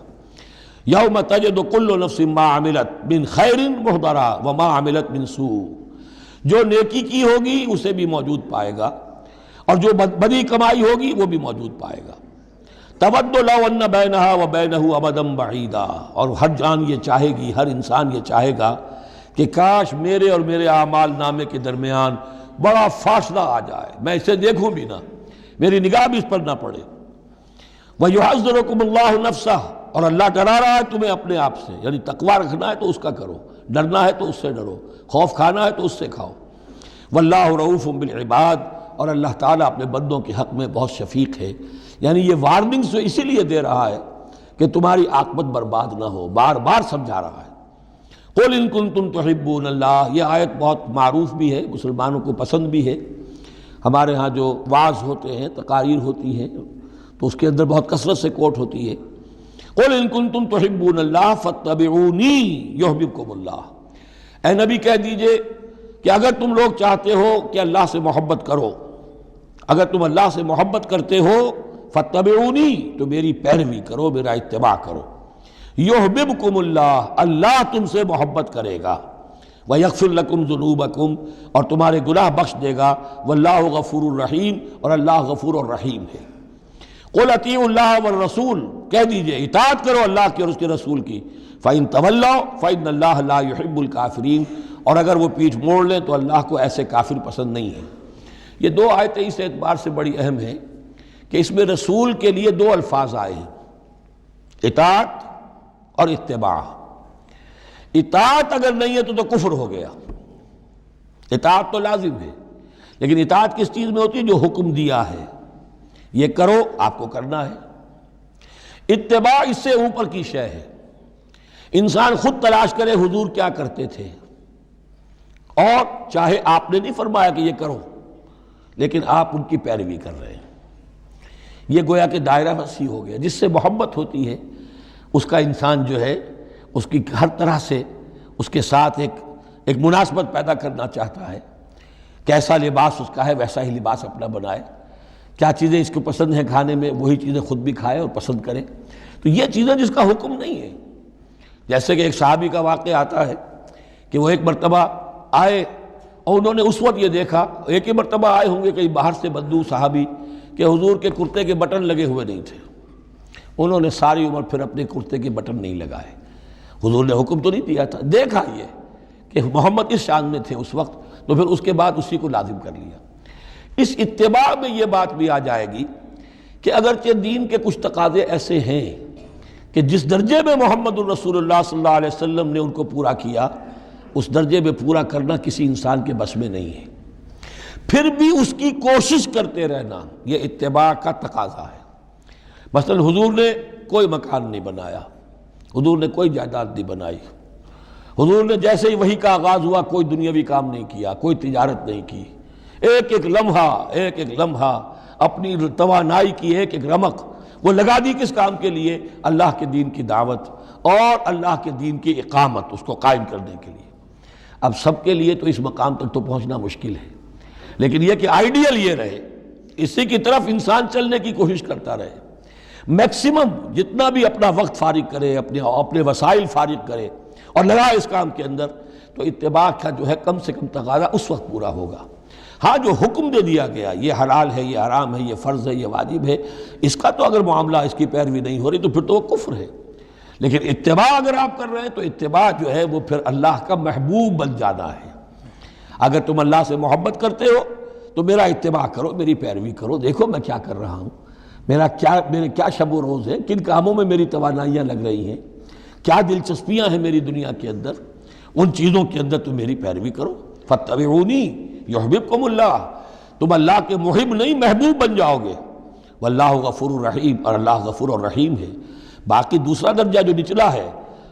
يَوْمَ تَجِدُ كُلُّ نَفْسٍ مَا عَمِلَتْ مِنْ خَيْرٍ مُحْضَرًا وَمَا عَمِلَتْ مِنْ سُوءٍ، جو نیکی کی ہوگی اسے بھی موجود پائے گا، اور جو بدی کمائی ہوگی وہ بھی موجود پائے گا۔ تود لو ان بینہا و بینہ امدا بعیدا، اور ہر جان یہ چاہے گی، ہر انسان یہ چاہے گا کہ کاش میرے اور میرے اعمال نامے کے درمیان بڑا فاصلہ آ جائے، میں اسے دیکھوں بھی نہ، میری نگاہ بھی اس پر نہ پڑے۔ وَيُحَذِّرُكُمُ اللَّهُ نَفْسَهُ، اور اللہ ڈرا رہا ہے تمہیں اپنے آپ سے، یعنی تقویٰ رکھنا ہے تو اس کا کرو، ڈرنا ہے تو اس سے ڈرو، خوف کھانا ہے تو اس سے کھاؤ۔ وَاللَّهُ رَءُوفٌ بِالْعِبَادِ، اور اللہ تعالیٰ اپنے بندوں کے حق میں بہت شفیق ہے، یعنی یہ وارننگ سے اسی لیے دے رہا ہے کہ تمہاری عاقبت برباد نہ ہو، بار بار سمجھا رہا ہے۔ قُلْ إِن كُنتُمْ تُحِبُّونَ اللَّهَ، یہ آیت بہت معروف بھی ہے، مسلمانوں کو پسند بھی ہے۔ ہمارے ہاں جو وعظ ہوتے ہیں، تقاریر ہوتی ہیں، تو اس کے اندر بہت کثرت سے کوٹ ہوتی ہے، قُلْ إِن كُنتُمْ تُحِبُّونَ اللَّهَ فَاتَّبِعُونِي يُحْبِبْكُمُ اللَّهُ، اے نبی کہہ دیجئے کہ اگر تم لوگ چاہتے ہو کہ اللہ سے محبت کرو، اگر تم اللہ سے محبت کرتے ہو، فَاتَّبِعُونِي، تو میری پیروی کرو، میرا اتباع کرو۔ یحببکم اللہ، اللہ تم سے محبت کرے گا۔ وَيَغْفِرْ لَكُمْ ذُنُوبَكُمْ، اور تمہارے گناہ بخش دے گا، وَاللَّهُ غَفُورٌ الرحیم، اور اللہ غفور الرحیم ہے۔ قُلْ اطیعوا اللہ والرسول، کہہ دیجئے اطاعت کرو اللہ کی اور اس کے رسول کی، فَإِن تَوَلَّوْا فَإِنَّ اللَّهَ لَا يُحِبُّ الْكَافِرِينَ، اور اگر وہ پیٹھ موڑ لیں تو اللہ کو ایسے کافر پسند نہیں ہے۔ یہ دو آیتیں اس اعتبار سے بڑی اہم ہیں کہ اس میں رسول کے لیے دو الفاظ آئے ہیں، اطاعت اور اتباع۔ اطاعت اگر نہیں ہے تو کفر ہو گیا۔ اطاعت تو لازم ہے، لیکن اطاعت کس چیز میں ہوتی ہے؟ جو حکم دیا ہے یہ کرو، آپ کو کرنا ہے۔ اتباع اس سے اوپر کی شے ہے، انسان خود تلاش کرے حضور کیا کرتے تھے، اور چاہے آپ نے نہیں فرمایا کہ یہ کرو لیکن آپ ان کی پیروی کر رہے ہیں، یہ گویا کہ دائرہ وسیع ہو گیا۔ جس سے محبت ہوتی ہے اس کا انسان جو ہے اس کی ہر طرح سے اس کے ساتھ ایک مناسبت پیدا کرنا چاہتا ہے، کیسا لباس اس کا ہے ویسا ہی لباس اپنا بنائے، کیا چیزیں اس کو پسند ہیں کھانے میں وہی چیزیں خود بھی کھائے اور پسند کرے۔ تو یہ چیزیں جس کا حکم نہیں ہے، جیسے کہ ایک صحابی کا واقعہ آتا ہے کہ وہ ایک مرتبہ آئے اور انہوں نے اس وقت یہ دیکھا، ایک ہی مرتبہ آئے ہوں گے کہیں باہر سے بدو صحابی، کہ حضور کے کرتے کے بٹن لگے ہوئے نہیں تھے۔ انہوں نے ساری عمر پھر اپنے کرتے کے بٹن نہیں لگائے، حضور نے حکم تو نہیں دیا تھا، دیکھا یہ کہ محمد اس شان میں تھے اس وقت، تو پھر اس کے بعد اسی کو لازم کر لیا۔ اس اتباع میں یہ بات بھی آ جائے گی کہ اگرچہ دین کے کچھ تقاضے ایسے ہیں کہ جس درجے میں محمد الرسول اللہ صلی اللہ علیہ وسلم نے ان کو پورا کیا، اس درجے میں پورا کرنا کسی انسان کے بس میں نہیں ہے، پھر بھی اس کی کوشش کرتے رہنا یہ اتباع کا تقاضا ہے۔ مثلا حضور نے کوئی مکان نہیں بنایا، حضور نے کوئی جائیداد نہیں بنائی، حضور نے جیسے ہی وحی کا آغاز ہوا کوئی دنیاوی کام نہیں کیا، کوئی تجارت نہیں کی، ایک ایک لمحہ اپنی توانائی کی ایک رمق وہ لگا دی کس کام کے لیے؟ اللہ کے دین کی دعوت اور اللہ کے دین کی اقامت، اس کو قائم کرنے کے لیے۔ اب سب کے لیے تو اس مقام تک تو پہنچنا مشکل ہے، لیکن یہ کہ آئیڈیل یہ رہے، اسی کی طرف انسان چلنے کی کوشش کرتا رہے، میکسیمم جتنا بھی اپنا وقت فارغ کرے، اپنے وسائل فارغ کرے اور لگائے اس کام کے اندر، تو اتباع کا جو ہے کم سے کم تقاضا اس وقت پورا ہوگا۔ ہاں جو حکم دے دیا گیا، یہ حلال ہے، یہ حرام ہے، یہ فرض ہے، یہ واجب ہے، اس کا تو اگر معاملہ اس کی پیروی نہیں ہو رہی تو پھر تو وہ کفر ہے۔ لیکن اتباع اگر آپ کر رہے ہیں تو اتباع جو ہے وہ پھر اللہ کا محبوب بن جانا ہے۔ اگر تم اللہ سے محبت کرتے ہو تو میرا اتباع کرو، میری پیروی کرو، دیکھو میں کیا کر رہا ہوں، میرے کیا شب و روز ہے، کن کاموں میں میری توانائیاں لگ رہی ہیں، کیا دلچسپیاں ہیں میری دنیا کے اندر، ان چیزوں کے اندر تم میری پیروی کرو۔ فاتبعونی یحببکم اللہ، تم اللہ کے محب نہیں محبوب بن جاؤ گے۔ واللہ غفور الرحیم، اور اللہ غفور الرحیم ہے۔ باقی دوسرا درجہ جو نچلا ہے،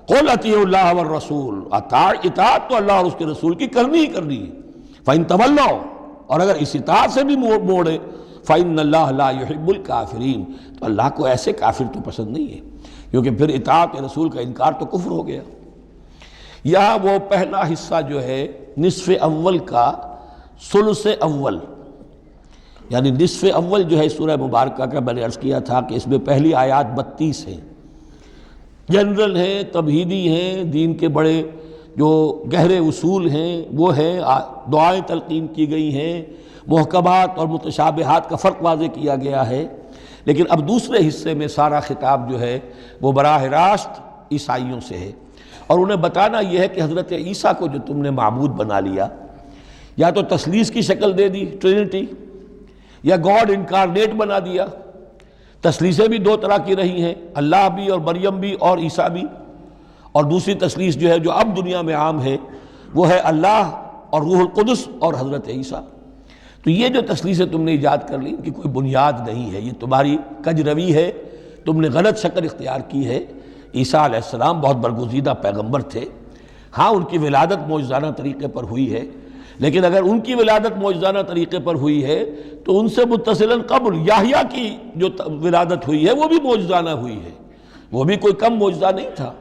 قل اطیعوا اللہ والرسول، اطاعت تو اللہ اور اس کے رسول کی کرنی ہی کرنی ہے۔ فإن تولوا، اور اگر اس اطاعت سے بھی موڑے، فإن اللہ لا يحب الکافرین، تو اللہ کو ایسے کافر تو پسند نہیں ہے، کیونکہ پھر اطاعت رسول کا انکار تو کفر ہو گیا۔ یہاں وہ پہلا حصہ جو ہے نصف اول کا ثلث اول، یعنی نصف اول جو ہے سورہ مبارکہ کا، میں نے عرض کیا تھا کہ اس میں پہلی آیات 32 ہیں، جنرل ہیں، تمہیدی ہیں، دین کے بڑے جو گہرے اصول ہیں وہ ہیں، دعائیں تلقین کی گئی ہیں، محکمات اور متشابہات کا فرق واضح کیا گیا ہے۔ لیکن اب دوسرے حصے میں سارا خطاب جو ہے وہ براہ راست عیسائیوں سے ہے، اور انہیں بتانا یہ ہے کہ حضرت عیسیٰ کو جو تم نے معبود بنا لیا، یا تو تثلیث کی شکل دے دی ٹرینٹی، یا گاڈ انکارنیٹ بنا دیا۔ تثلیثیں بھی دو طرح کی رہی ہیں، اللہ بھی اور مریم بھی اور عیسیٰ بھی، اور دوسری تثلیث جو ہے جو اب دنیا میں عام ہے وہ ہے اللہ اور روح القدس اور حضرت عیسیٰ۔ تو یہ جو تثلیثیں تم نے ایجاد کر لی ان کی کوئی بنیاد نہیں ہے، یہ تمہاری کج روی ہے، تم نے غلط شکل اختیار کی ہے۔ عیسیٰ علیہ السلام بہت برگزیدہ پیغمبر تھے، ہاں ان کی ولادت معجزانہ طریقے پر ہوئی ہے، لیکن اگر ان کی ولادت معجزانہ طریقے پر ہوئی ہے تو ان سے متصلاً قبل یحییٰ کی جو ولادت ہوئی ہے وہ بھی معجزانہ ہوئی ہے، وہ بھی کوئی کم معجزہ نہیں تھا۔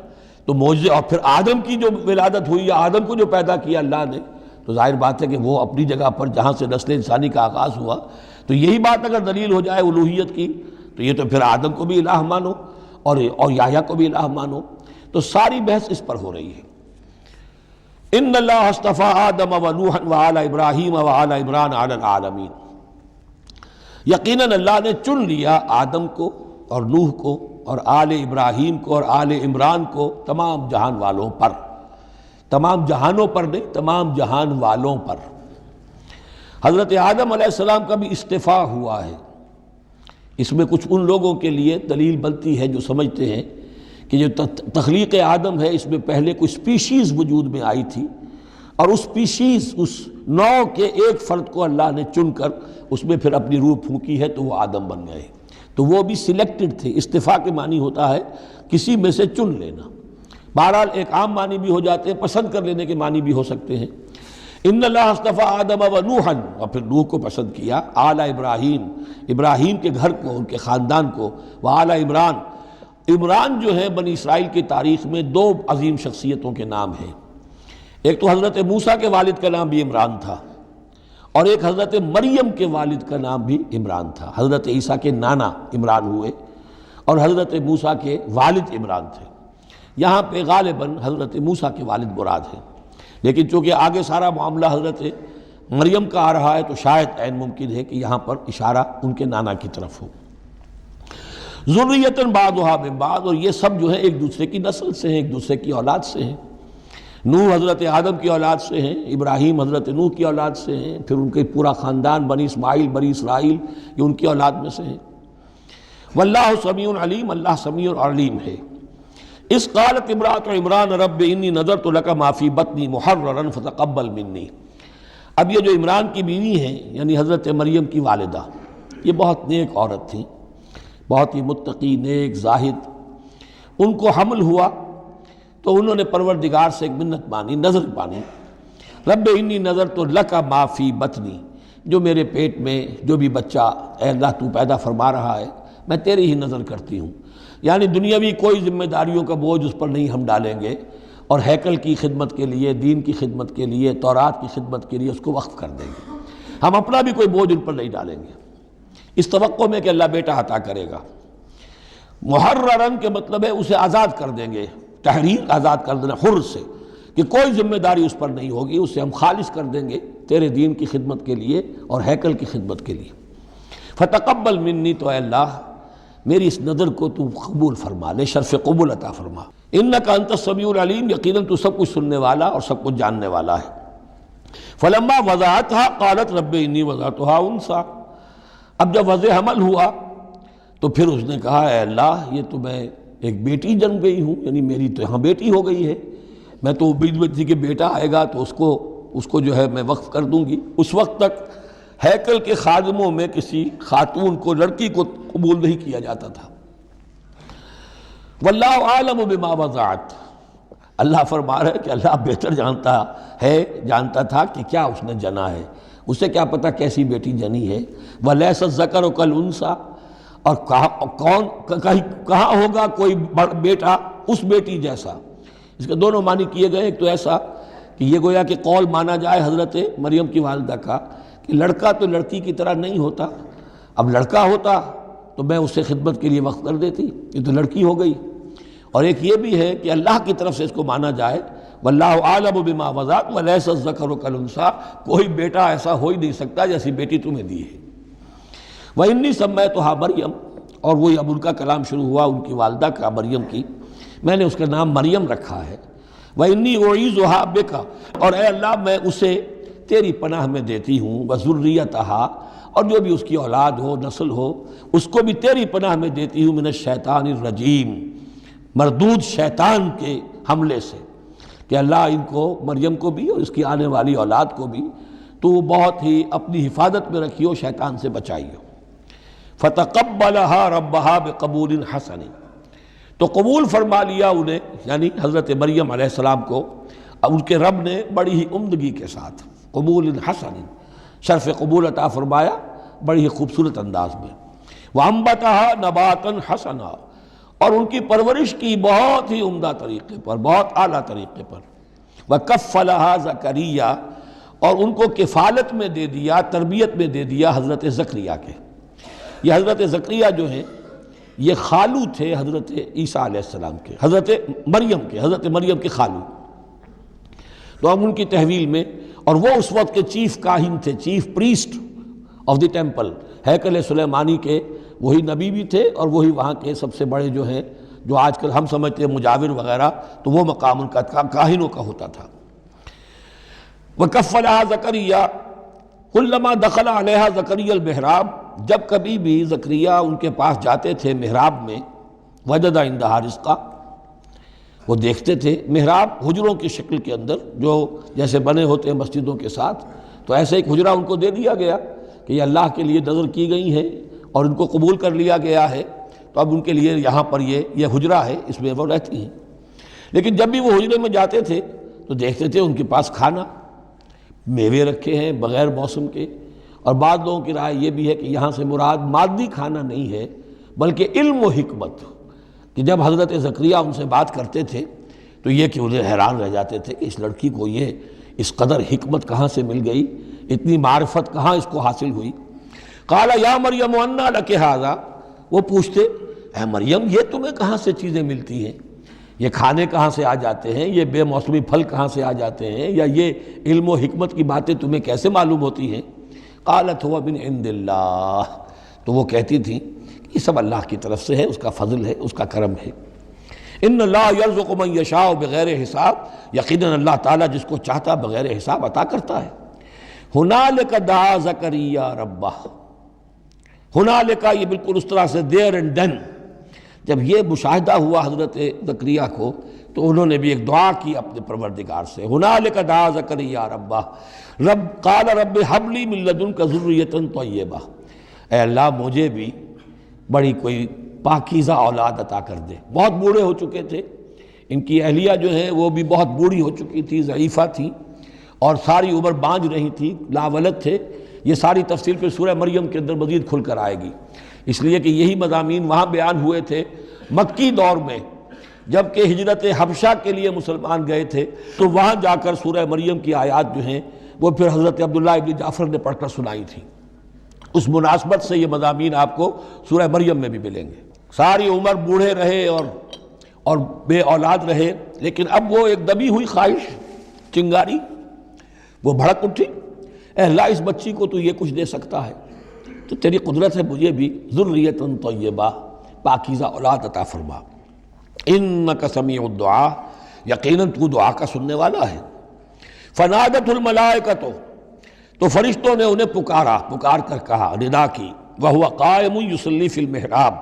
تو معجزے، اور پھر آدم کی جو ولادت ہوئی ہے، آدم کو جو پیدا کیا اللہ نے، تو ظاہر بات ہے کہ وہ اپنی جگہ پر جہاں سے نسل انسانی کا آغاز ہوا، تو یہی بات اگر دلیل ہو جائے الوہیت کی تو یہ تو پھر آدم کو بھی الہ مانو اور یحییٰ کو بھی الہ مانو، تو ساری بحث اس پر ہو رہی ہے۔ ان اللہ اصطفیٰ آدم و نوحا وآل ابراہیم وآل عمران علی العالمین، یقیناً اللہ نے چن لیا آدم کو اور نوح کو اور آل ابراہیم کو اور آل عمران کو تمام جہان والوں پر، تمام جہانوں پر نہیں، تمام جہان والوں پر۔ حضرت آدم علیہ السلام کا بھی استفاء ہوا ہے۔ اس میں کچھ ان لوگوں کے لیے دلیل بنتی ہے جو سمجھتے ہیں کہ جو تخلیق آدم ہے اس میں پہلے کوئی سپیشیز وجود میں آئی تھی، اور اس سپیشیز، اس نوع کے ایک فرد کو اللہ نے چن کر اس میں پھر اپنی روح پھونکی ہے تو وہ آدم بن گئے، تو وہ بھی سلیکٹڈ تھے۔ استفاء کے معنی ہوتا ہے کسی میں سے چن لینا، بہرحال ایک عام معنی بھی ہو جاتے ہیں، پسند کر لینے کے معنی بھی ہو سکتے ہیں۔ ان اللہ اصطفیٰ آدم و نوحا، اور پھر نوح کو پسند کیا، آل ابراہیم، ابراہیم کے گھر کو، ان کے خاندان کو، وآل عمران، عمران جو ہے بنی اسرائیل کی تاریخ میں دو عظیم شخصیتوں کے نام ہیں، ایک تو حضرت موسیٰ کے والد کا نام بھی عمران تھا، اور ایک حضرت مریم کے والد کا نام بھی عمران تھا۔ حضرت عیسیٰ کے نانا عمران ہوئے اور حضرت موسیٰ کے والد عمران تھے۔ یہاں پہ غالباً حضرت موسیٰ کے والد مراد ہیں، لیکن چونکہ آگے سارا معاملہ حضرت مریم کا آ رہا ہے تو شاید عین ممکن ہے کہ یہاں پر اشارہ ان کے نانا کی طرف ہو۔ ذریۃ بعضھا من بعض، اور یہ سب جو ہے ایک دوسرے کی نسل سے ہیں، ایک دوسرے کی اولاد سے ہیں۔ نوح حضرت آدم کی اولاد سے ہیں، ابراہیم حضرت نوح کی اولاد سے ہیں، پھر ان کے پورا خاندان بنی اسماعیل، بنی اسرائیل، یہ ان کی اولاد میں سے ہیں۔ واللہ سمیع علیم، اللہ سمیع اور علیم ہے۔ اس قالت امرأۃ عمران رب انی نذرت لک ما فی بطنی محررا فتقبل منی۔ اب یہ جو عمران کی بیوی ہیں یعنی حضرت مریم کی والدہ، یہ بہت نیک عورت تھیں، بہت ہی متقی، نیک، زاہد۔ ان کو حمل ہوا تو انہوں نے پروردگار سے ایک منت مانی، نظر مانی، رب انی نذرت لک ما فی بطنی، جو میرے پیٹ میں جو بھی بچہ اے اللہ تو پیدا فرما رہا ہے میں تیری ہی نظر کرتی ہوں، یعنی دنیاوی کوئی ذمہ داریوں کا بوجھ اس پر نہیں ہم ڈالیں گے، اور ہیکل کی خدمت کے لیے، دین کی خدمت کے لیے، تورات کی خدمت کے لیے اس کو وقف کر دیں گے، ہم اپنا بھی کوئی بوجھ ان پر نہیں ڈالیں گے، اس توقع میں کہ اللہ بیٹا عطا کرے گا۔ محررن کے مطلب ہے اسے آزاد کر دیں گے، تحریر آزاد کر دینا، حر سے، کہ کوئی ذمہ داری اس پر نہیں ہوگی، اسے ہم خالص کر دیں گے تیرے دین کی خدمت کے لیے اور ہیکل کی خدمت کے لیے۔ فتقبل منی، تو اے اللہ میری اس نظر کو تو قبول فرما لے، شرف قبول عطا فرما۔ انک انت السمیع العلیم، یقیناً تو سب کچھ سننے والا اور سب کچھ جاننے والا ہے۔ فلما وضعتها قالت رب انی وضعتها انثی، اب جب وضع حمل ہوا تو پھر اس نے کہا اے اللہ یہ تو میں ایک بیٹی جنم گئی ہوں، یعنی میری تو یہاں بیٹی ہو گئی ہے، میں تو امید میں تھی کہ بیٹا آئے گا تو اس کو جو ہے میں وقف کر دوں گی۔ اس وقت تک ہیکل کے خادموں میں کسی خاتون کو، لڑکی کو قبول نہیں کیا جاتا تھا۔ واللہ عالم بما وضعت، اللہ فرما رہا ہے کہ اللہ بہتر جانتا تھا کہ کیا اس نے جنا ہے، اسے کیا پتہ کیسی بیٹی جنی ہے۔ ولیس الذکر کالانثی، اور کہاں ہوگا کوئی بیٹا اس بیٹی جیسا۔ اس کے دونوں معنی کیے گئے، ایک تو ایسا کہ یہ گویا کہ قول مانا جائے حضرت مریم کی والدہ کا کہ لڑکا تو لڑکی کی طرح نہیں ہوتا، اب لڑکا ہوتا تو میں اسے خدمت کے لیے وقف کر دیتی، یہ تو لڑکی ہو گئی۔ اور ایک یہ بھی ہے کہ اللہ کی طرف سے اس کو مانا جائے واللہ عالم بما وضعت ولیس الذکر کالانثی، کوئی بیٹا ایسا ہو ہی نہیں سکتا جیسی بیٹی تمہیں دی ہے۔ وَإِنِّي سَمَّيْتُهَا مریم، اور وہی اب ان کا کلام شروع ہوا ان کی والدہ کا، مریم کی، میں نے اس کا نام مریم رکھا ہے۔ وَإِنِّي أُعِيذُهَا بِكَ، اور اے اللہ میں اسے تیری پناہ میں دیتی ہوں، وَذُرِّيَّتَهَا، اور جو بھی اس کی اولاد ہو، نسل ہو، اس کو بھی تیری پناہ میں دیتی ہوں، من الشیطان الرجیم، مردود شیطان کے حملے سے، کہ اللہ ان کو، مریم کو بھی اور اس کی آنے والی اولاد کو بھی تو بہت ہی اپنی حفاظت میں رکھیو، شیطان سے بچائیو۔ فتقبلها ربها بقبول حسن، تو قبول فرما لیا انہیں، یعنی حضرت مریم علیہ السلام کو ان کے رب نے بڑی ہی عمدگی کے ساتھ، قبول حسن، شرف قبول عطا فرمایا بڑی ہی خوبصورت انداز میں۔ وانبتها نباتا حسنا، اور ان کی پرورش کی بہت ہی عمدہ طریقے پر، بہت اعلیٰ طریقے پر۔ وکفلها زکریا، اور ان کو کفالت میں دے دیا، تربیت میں دے دیا حضرت زکریا کے۔ یہ حضرت زکریا جو ہیں یہ خالو تھے حضرت عیسیٰ علیہ السلام کے، حضرت مریم کے خالو۔ تو اب ان کی تحویل میں، اور وہ اس وقت کے چیف کاہن تھے، chief priest of the temple, ہیکل سلیمانی کے وہی نبی بھی تھے اور وہی وہاں کے سب سے بڑے جو ہیں، جو آج کل ہم سمجھتے ہیں مجاور وغیرہ، تو وہ مقام ان کا کاہنوں کا ہوتا تھا۔ وَكَفَّلَهَا زَكَرِيَّا كُلَّمَا دَخَلَ عَلَيْهَا زَكَرِيَّا الْمِحْرَابَ، جب کبھی بھی زکریا ان کے پاس جاتے تھے محراب میں، وجد عندها رزقا، وہ دیکھتے تھے محراب حجروں کی شکل کے اندر جو جیسے بنے ہوتے ہیں مسجدوں کے ساتھ، تو ایسے ایک حجرہ ان کو دے دیا گیا کہ یہ اللہ کے لیے نظر کی گئی ہے اور ان کو قبول کر لیا گیا ہے، تو اب ان کے لیے یہاں پر یہ حجرہ ہے، اس میں وہ رہتی ہیں۔ لیکن جب بھی وہ حجرے میں جاتے تھے تو دیکھتے تھے ان کے پاس کھانا، میوے رکھے ہیں بغیر موسم کے، اور بعض لوگوں کی رائے یہ بھی ہے کہ یہاں سے مراد مادی کھانا نہیں ہے بلکہ علم و حکمت، کہ جب حضرت زکریا ان سے بات کرتے تھے تو یہ کہ انہیں حیران رہ جاتے تھے کہ اس لڑکی کو یہ اس قدر حکمت کہاں سے مل گئی، اتنی معرفت کہاں اس کو حاصل ہوئی۔ قال یا مریم انا لک ھذا، وہ پوچھتے اے مریم یہ تمہیں کہاں سے چیزیں ملتی ہیں، یہ کھانے کہاں سے آ جاتے ہیں، یہ بے موسمی پھل کہاں سے آ جاتے ہیں، یا یہ علم و حکمت کی باتیں تمہیں کیسے معلوم ہوتی ہیں؟ قالت هو من عند اللہ، تو وہ کہتی تھیں یہ سب اللہ کی طرف سے ہے، اس کا فضل ہے، اس کا کرم ہے۔ ان اللہ یرزق من یشاء بغیر حساب، یقیناً اللہ تعالیٰ جس کو چاہتا بغیر حساب عطا کرتا ہے۔ ہنالک دعا زکریا ربہ، ہنالک یہ بالکل اس طرح سے دیر اینڈ دین، جب یہ مشاہدہ ہوا حضرت زکریا کو تو انہوں نے بھی ایک دعا کی اپنے پروردگار سے۔ ہنالک دعا زکریا ربہ، رب قال رب ہب لی من لدنک ذریۃ طیبہ، اے اللہ مجھے بھی بڑی کوئی پاکیزہ اولاد عطا کر دے۔ بہت بوڑھے ہو چکے تھے، ان کی اہلیہ جو ہے وہ بھی بہت بوڑھی ہو چکی تھی، ضعیفہ تھی، اور ساری عمر بانجھ رہی تھی، لاولد تھے۔ یہ ساری تفصیل پھر سورہ مریم کے اندر مزید کھل کر آئے گی، اس لیے کہ یہی مضامین وہاں بیان ہوئے تھے مکی دور میں، جب کہ ہجرت حبشہ کے لیے مسلمان گئے تھے، تو وہاں جا کر سورہ مریم کی آیات جو ہیں وہ پھر حضرت عبداللہ ابن جعفر نے پڑھ کر سنائی تھی۔ اس مناسبت سے یہ مضامین آپ کو سورہ مریم میں بھی ملیں گے۔ ساری عمر بوڑھے رہے اور بے اولاد رہے، لیکن اب وہ ایک دبی ہوئی خواہش، چنگاری، وہ بھڑک اٹھی، اے اللہ اس بچی کو تو یہ کچھ دے سکتا ہے تو تیری قدرت ہے مجھے بھی ذریۃ طیبہ، پاکیزہ اولاد عطا فرما۔ انک سمیع الدعاء، یقیناً تو دعا کا سننے والا ہے۔ فنادت الملائکۃ، تو فرشتوں نے انہیں پکار کر کہا، ندا کی، وہو قائم یصلی فی المحراب،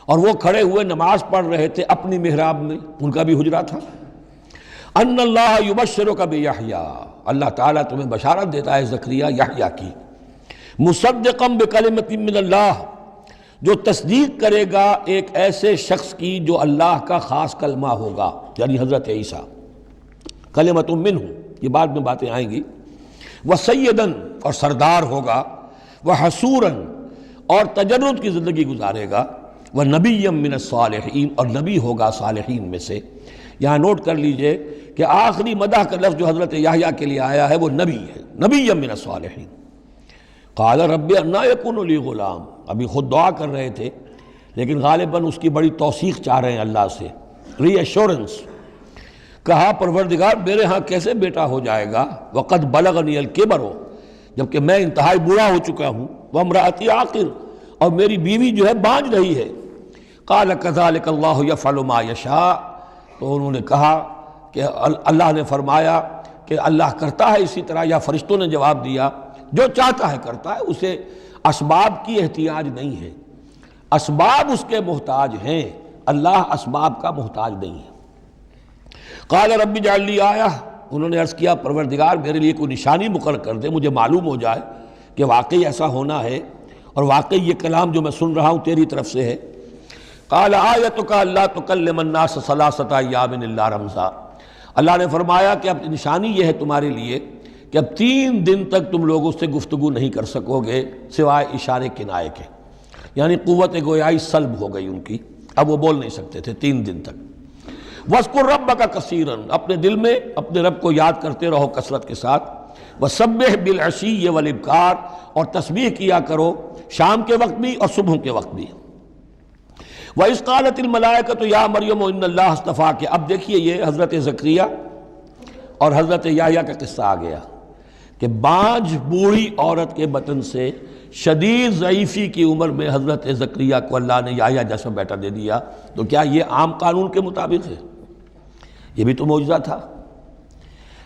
اور وہ کھڑے ہوئے نماز پڑھ رہے تھے اپنی محراب میں، ان کا بھی حجرہ تھا۔ ان اللہ یبشرک بیحییٰ، اللہ تعالیٰ تمہیں بشارت دیتا ہے زکریا یحییٰ کی، مصدقا بکلمۃ من اللہ، جو تصدیق کرے گا ایک ایسے شخص کی جو اللہ کا خاص کلمہ ہوگا، یعنی حضرت عیسیٰ، کلمۃ منہ، یہ بعد میں باتیں آئیں گی، وسیداً، اور سردار ہوگا، وحسوراً، اور تجرد کی زندگی گزارے گا، ونبیًا من الصالحین، اور نبی ہوگا صالحین میں سے۔ یہاں نوٹ کر لیجئے کہ آخری مدح کا لفظ جو حضرت یحییٰ کے لیے آیا ہے وہ نبی ہے، نبیًا من الصالحین۔ قال رب انا یکون لی غلام، ابھی خود دعا کر رہے تھے لیکن غالباً اس کی بڑی توثیق چاہ رہے ہیں اللہ سے، ری ایشورنس۔ کہا پروردگار میرے ہاں کیسے بیٹا ہو جائے گا، وقد بلغنی الکبر، جبکہ میں انتہائی بوڑھا ہو چکا ہوں، وامرأتی عاقر، اور میری بیوی جو ہے بانجھ رہی ہے۔ قال کذلک اللہ یفعل ما یشاء، تو انہوں نے کہا کہ اللہ نے فرمایا کہ اللہ کرتا ہے اسی طرح، یا فرشتوں نے جواب دیا جو چاہتا ہے کرتا ہے، اسے اسباب کی احتیاج نہیں ہے، اسباب اس کے محتاج ہیں، اللہ اسباب کا محتاج نہیں ہے۔ قال رب اجعل لی آیہ، انہوں نے عرض کیا پروردگار میرے لیے کوئی نشانی مقرر کر دے، مجھے معلوم ہو جائے کہ واقعی ایسا ہونا ہے اور واقعی یہ کلام جو میں سن رہا ہوں تیری طرف سے ہے۔ قال آیتک الا تکلم الناس ثلاثۃ ایام الا رمزا، اللہ نے فرمایا کہ اب نشانی یہ ہے تمہارے لیے کہ اب 3 دن تک تم لوگوں سے گفتگو نہیں کر سکو گے سوائے اشارے کنائے کے، یعنی قوت گویائی سلب ہو گئی ان کی، اب وہ بول نہیں سکتے تھے 3 دن تک۔ وَاذْكُرْ رَبَّكَ كَثِيرًا، اپنے دل میں اپنے رب کو یاد کرتے رہو کثرت کے ساتھ۔ وَسَبِّحْ بِالْعَشِيِّ وَالْإِبْكَارِ، اور تسبیح کیا کرو شام کے وقت بھی اور صبح کے وقت بھی۔ وَإِذْ قَالَتِ الْمَلَائِكَةُ يَا مَرْيَمُ إِنَّ اللَّهَ اصْطَفَاكِ، اب دیکھیے یہ حضرت زکریا اور حضرت یحییٰ کا قصہ آ گیا کہ بانجھ بوڑھی عورت کے بطن سے شدید ضعیفی کی عمر میں حضرت زکریہ کو اللہ نے یحییٰ جیسا بیٹا دے دیا، تو کیا یہ عام قانون کے مطابق ہے؟ یہ بھی تو معجزہ تھا۔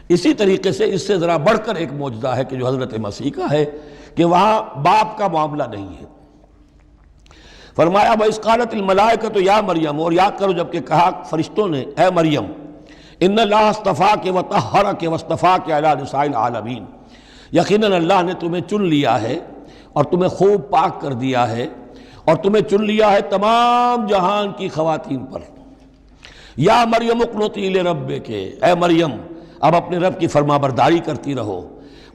اسی طریقے سے اس سے ذرا بڑھ کر ایک معجزہ ہے کہ جو حضرت مسیح کا ہے کہ وہاں باپ کا معاملہ نہیں ہے۔ فرمایا وَإِذْ قَالَتِ الْمَلَائِكَةُ يَا مَرْيَمُ، اور یاد کرو جب کہ کہا فرشتوں نے اے مریم، ان اللہ اصطفاک وطہرک واصطفاک علی نساء العالمین، یقیناً اللہ نے تمہیں چن لیا ہے اور تمہیں خوب پاک کر دیا ہے اور تمہیں چن لیا ہے تمام جہان کی خواتین پر۔ یا مریم اقنتی لربک، اے مریم اب اپنے رب کی فرما برداری کرتی رہو،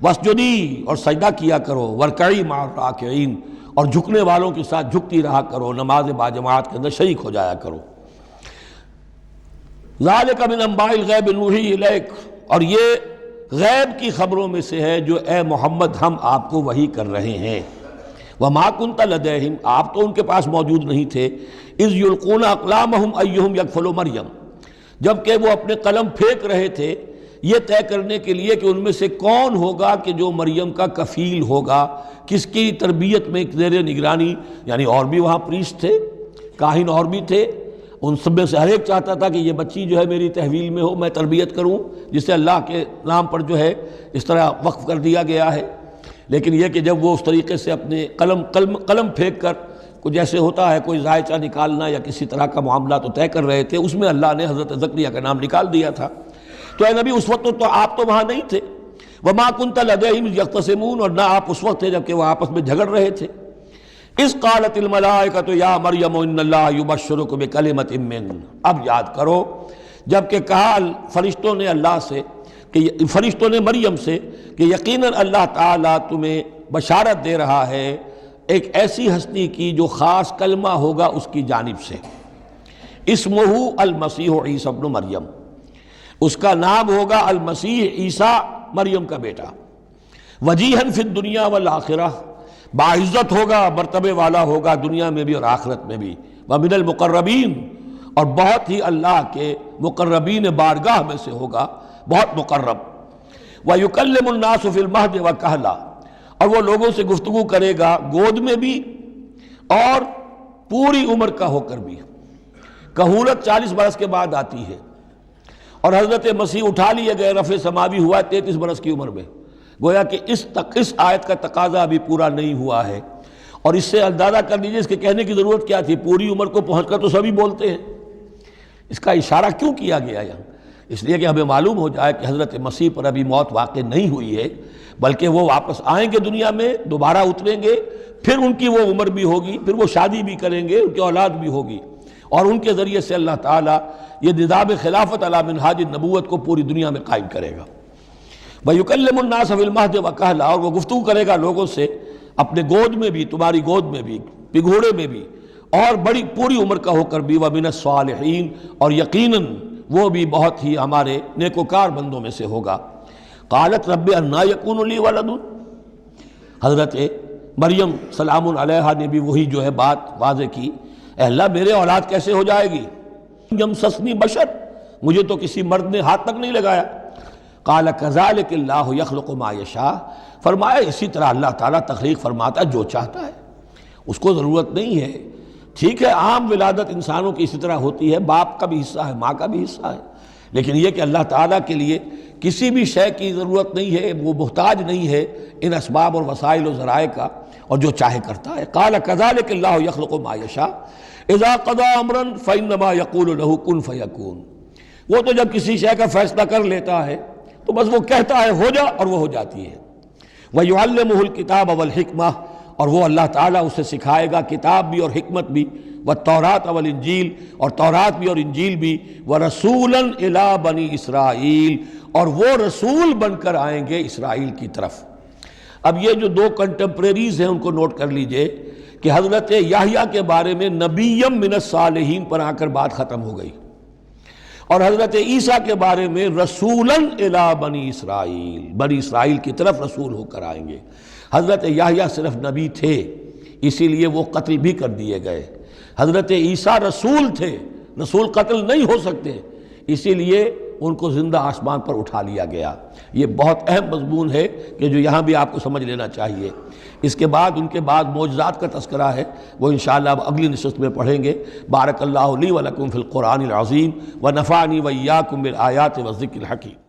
واسجدی، اور سجدہ کیا کرو، ورکعی مع الراکعین، اور جھکنے والوں کے ساتھ جھکتی رہا کرو، نماز باجماعت کے اندر شریک ہو جایا کرو۔ ذالک من انباء الغیب نوحی الیک، اور یہ غیب کی خبروں میں سے ہے جو اے محمد ہم آپ کو وحی کر رہے ہیں۔ وما کنت لدیہم، آپ تو ان کے پاس موجود نہیں تھے، اذ یلقون اقلامہم ایہم یکفل مریم، جبکہ وہ اپنے قلم پھینک رہے تھے یہ طے کرنے کے لیے کہ ان میں سے کون ہوگا کہ جو مریم کا کفیل ہوگا، کس کی تربیت میں زیر نگرانی، یعنی اور بھی وہاں پریسٹ تھے، کاہن اور بھی تھے، ان سب میں سے ہر ایک چاہتا تھا کہ یہ بچی جو ہے میری تحویل میں ہو، میں تربیت کروں، جسے اللہ کے نام پر جو ہے اس طرح وقف کر دیا گیا ہے۔ لیکن یہ کہ جب وہ اس طریقے سے اپنے قلم پھینک کر کوئی جیسے ہوتا ہے کوئی ذائچہ نکالنا یا کسی طرح کا معاملہ تو طے کر رہے تھے، اس میں اللہ نے حضرت زکریا کا نام نکال دیا تھا۔ تو اے نبی اس وقت تو آپ تو وہاں نہیں تھے، وما کنت لدیہم یختصمون، اور نہ آپ اس وقت تھے جبکہ وہ آپس میں جھگڑ رہے تھے۔ اذ قالت الملائکۃ یا مریم ان اللہ یبشرک بکلمۃ من، اب یاد کرو جب کہ کہا فرشتوں نے اللہ سے، کہ فرشتوں نے مریم سے کہ یقیناً اللہ تعالیٰ تمہیں بشارت دے رہا ہے ایک ایسی ہستی کی جو خاص کلمہ ہوگا اس کی جانب سے، اسمہ المسیح عیسی ابن مریم، اس کا نام ہوگا المسیح عیسیٰ مریم کا بیٹا، وجیہاً فی الدنیا والآخرہ، باعزت ہوگا، مرتبے والا ہوگا دنیا میں بھی اور آخرت میں بھی، ومن المقربین، اور بہت ہی اللہ کے مقربین بارگاہ میں سے ہوگا، بہت مقرب، وَيُكَلِّمُ النَّاسُ فِي الْمَهْدِ وَكَهْلًا، اور وہ لوگوں سے گفتگو کرے گا گود میں بھی اور پوری عمر کا ہو کر بھی۔ کہولت 40 برس کے بعد آتی ہے، اور حضرت مسیح اٹھا لیے گئے، رفع سماوی ہوا 33 برس کی عمر میں، گویا کہ اس آیت کا تقاضا ابھی پورا نہیں ہوا ہے۔ اور اس سے اندازہ کر لیجیے اس کے کہنے کی ضرورت کیا تھی، پوری عمر کو پہنچ کر تو سبھی بولتے ہیں، اس کا اشارہ کیوں کیا گیا یہاں؟ اس لیے کہ ہمیں معلوم ہو جائے کہ حضرت مسیح پر ابھی موت واقع نہیں ہوئی ہے، بلکہ وہ واپس آئیں گے دنیا میں، دوبارہ اتریں گے، پھر ان کی وہ عمر بھی ہوگی، پھر وہ شادی بھی کریں گے، ان کی اولاد بھی ہوگی، اور ان کے ذریعے سے اللہ تعالیٰ یہ نظام خلافت علی منہاج النبوت کو پوری دنیا میں قائم کرے گا۔ وَيُكَلِّمُ النَّاسَ فِي الْمَهْدِ وَكَهْلًا، اور وہ گفتگو کرے گا لوگوں سے اپنے گود میں بھی، تمہاری گود میں بھی، پگھوڑے میں بھی، اور بڑی پوری عمر کا ہو کر بھی، وَمِنَ الصَّالِحِينَ، اور یقیناً وہ بھی بہت ہی ہمارے نیکوکار بندوں میں سے ہوگا۔ قالت رب انا یکون لی ولد، حضرت مریم سلام علیہا نے بھی وہی جو ہے بات واضح کی، اے اللہ میرے اولاد کیسے ہو جائے گی؟ یمسسنی بشر، مجھے تو کسی مرد نے ہاتھ تک نہیں لگایا۔ قال کذالک اللہ یخلق ما یشاء، فرمایا اسی طرح اللہ تعالیٰ تخلیق فرماتا ہے جو چاہتا ہے، اس کو ضرورت نہیں ہے۔ ٹھیک ہے عام ولادت انسانوں کی اسی طرح ہوتی ہے، باپ کا بھی حصہ ہے، ماں کا بھی حصہ ہے، لیکن یہ کہ اللہ تعالیٰ کے لیے کسی بھی شے کی ضرورت نہیں ہے، وہ محتاج نہیں ہے ان اسباب اور وسائل و ذرائع کا، اور جو چاہے کرتا ہے۔ قال کذالک اللہ یخلق ما یشاء اذا قضى امرا فانما يقول له كن فيكون، وہ تو جب کسی شے کا فیصلہ کر لیتا ہے تو بس وہ کہتا ہے ہو جا اور وہ ہو جاتی ہے۔ وَيُعَلِّمُهُ الْكِتَابَ وَالْحِكْمَةَ، اور وہ اللہ تعالیٰ اسے سکھائے گا کتاب بھی اور حکمت بھی، وَالتَّوْرَاةَ وَالْإِنْجِيلَ، اور تورات بھی اور انجیل بھی، وَرَسُولًا إِلَىٰ بَنِي إِسْرَائِيل، اور وہ رسول بن کر آئیں گے اسرائیل کی طرف۔ اب یہ جو دو کنٹمپریریز ہیں ان کو نوٹ کر لیجئے کہ حضرت یحییٰ کے بارے میں نبیم من الصالحین پر آ کر بات ختم ہو گئی، اور حضرت عیسیٰ کے بارے میں رسولاً الی بنی اسرائیل، بنی اسرائیل کی طرف رسول ہو کر آئیں گے۔ حضرت یحییٰ صرف نبی تھے، اسی لیے وہ قتل بھی کر دیے گئے۔ حضرت عیسیٰ رسول تھے، رسول قتل نہیں ہو سکتے، اسی لیے ان کو زندہ آسمان پر اٹھا لیا گیا۔ یہ بہت اہم مضمون ہے کہ جو یہاں بھی آپ کو سمجھ لینا چاہیے۔ اس کے بعد ان کے بعد معجزات کا تذکرہ ہے، وہ انشاءاللہ اب اگلی نشست میں پڑھیں گے۔ بارک اللہ لی و لکم فی القرآن العظیم و نفعنی و ایاکم بالآیات والذکر الحکیم۔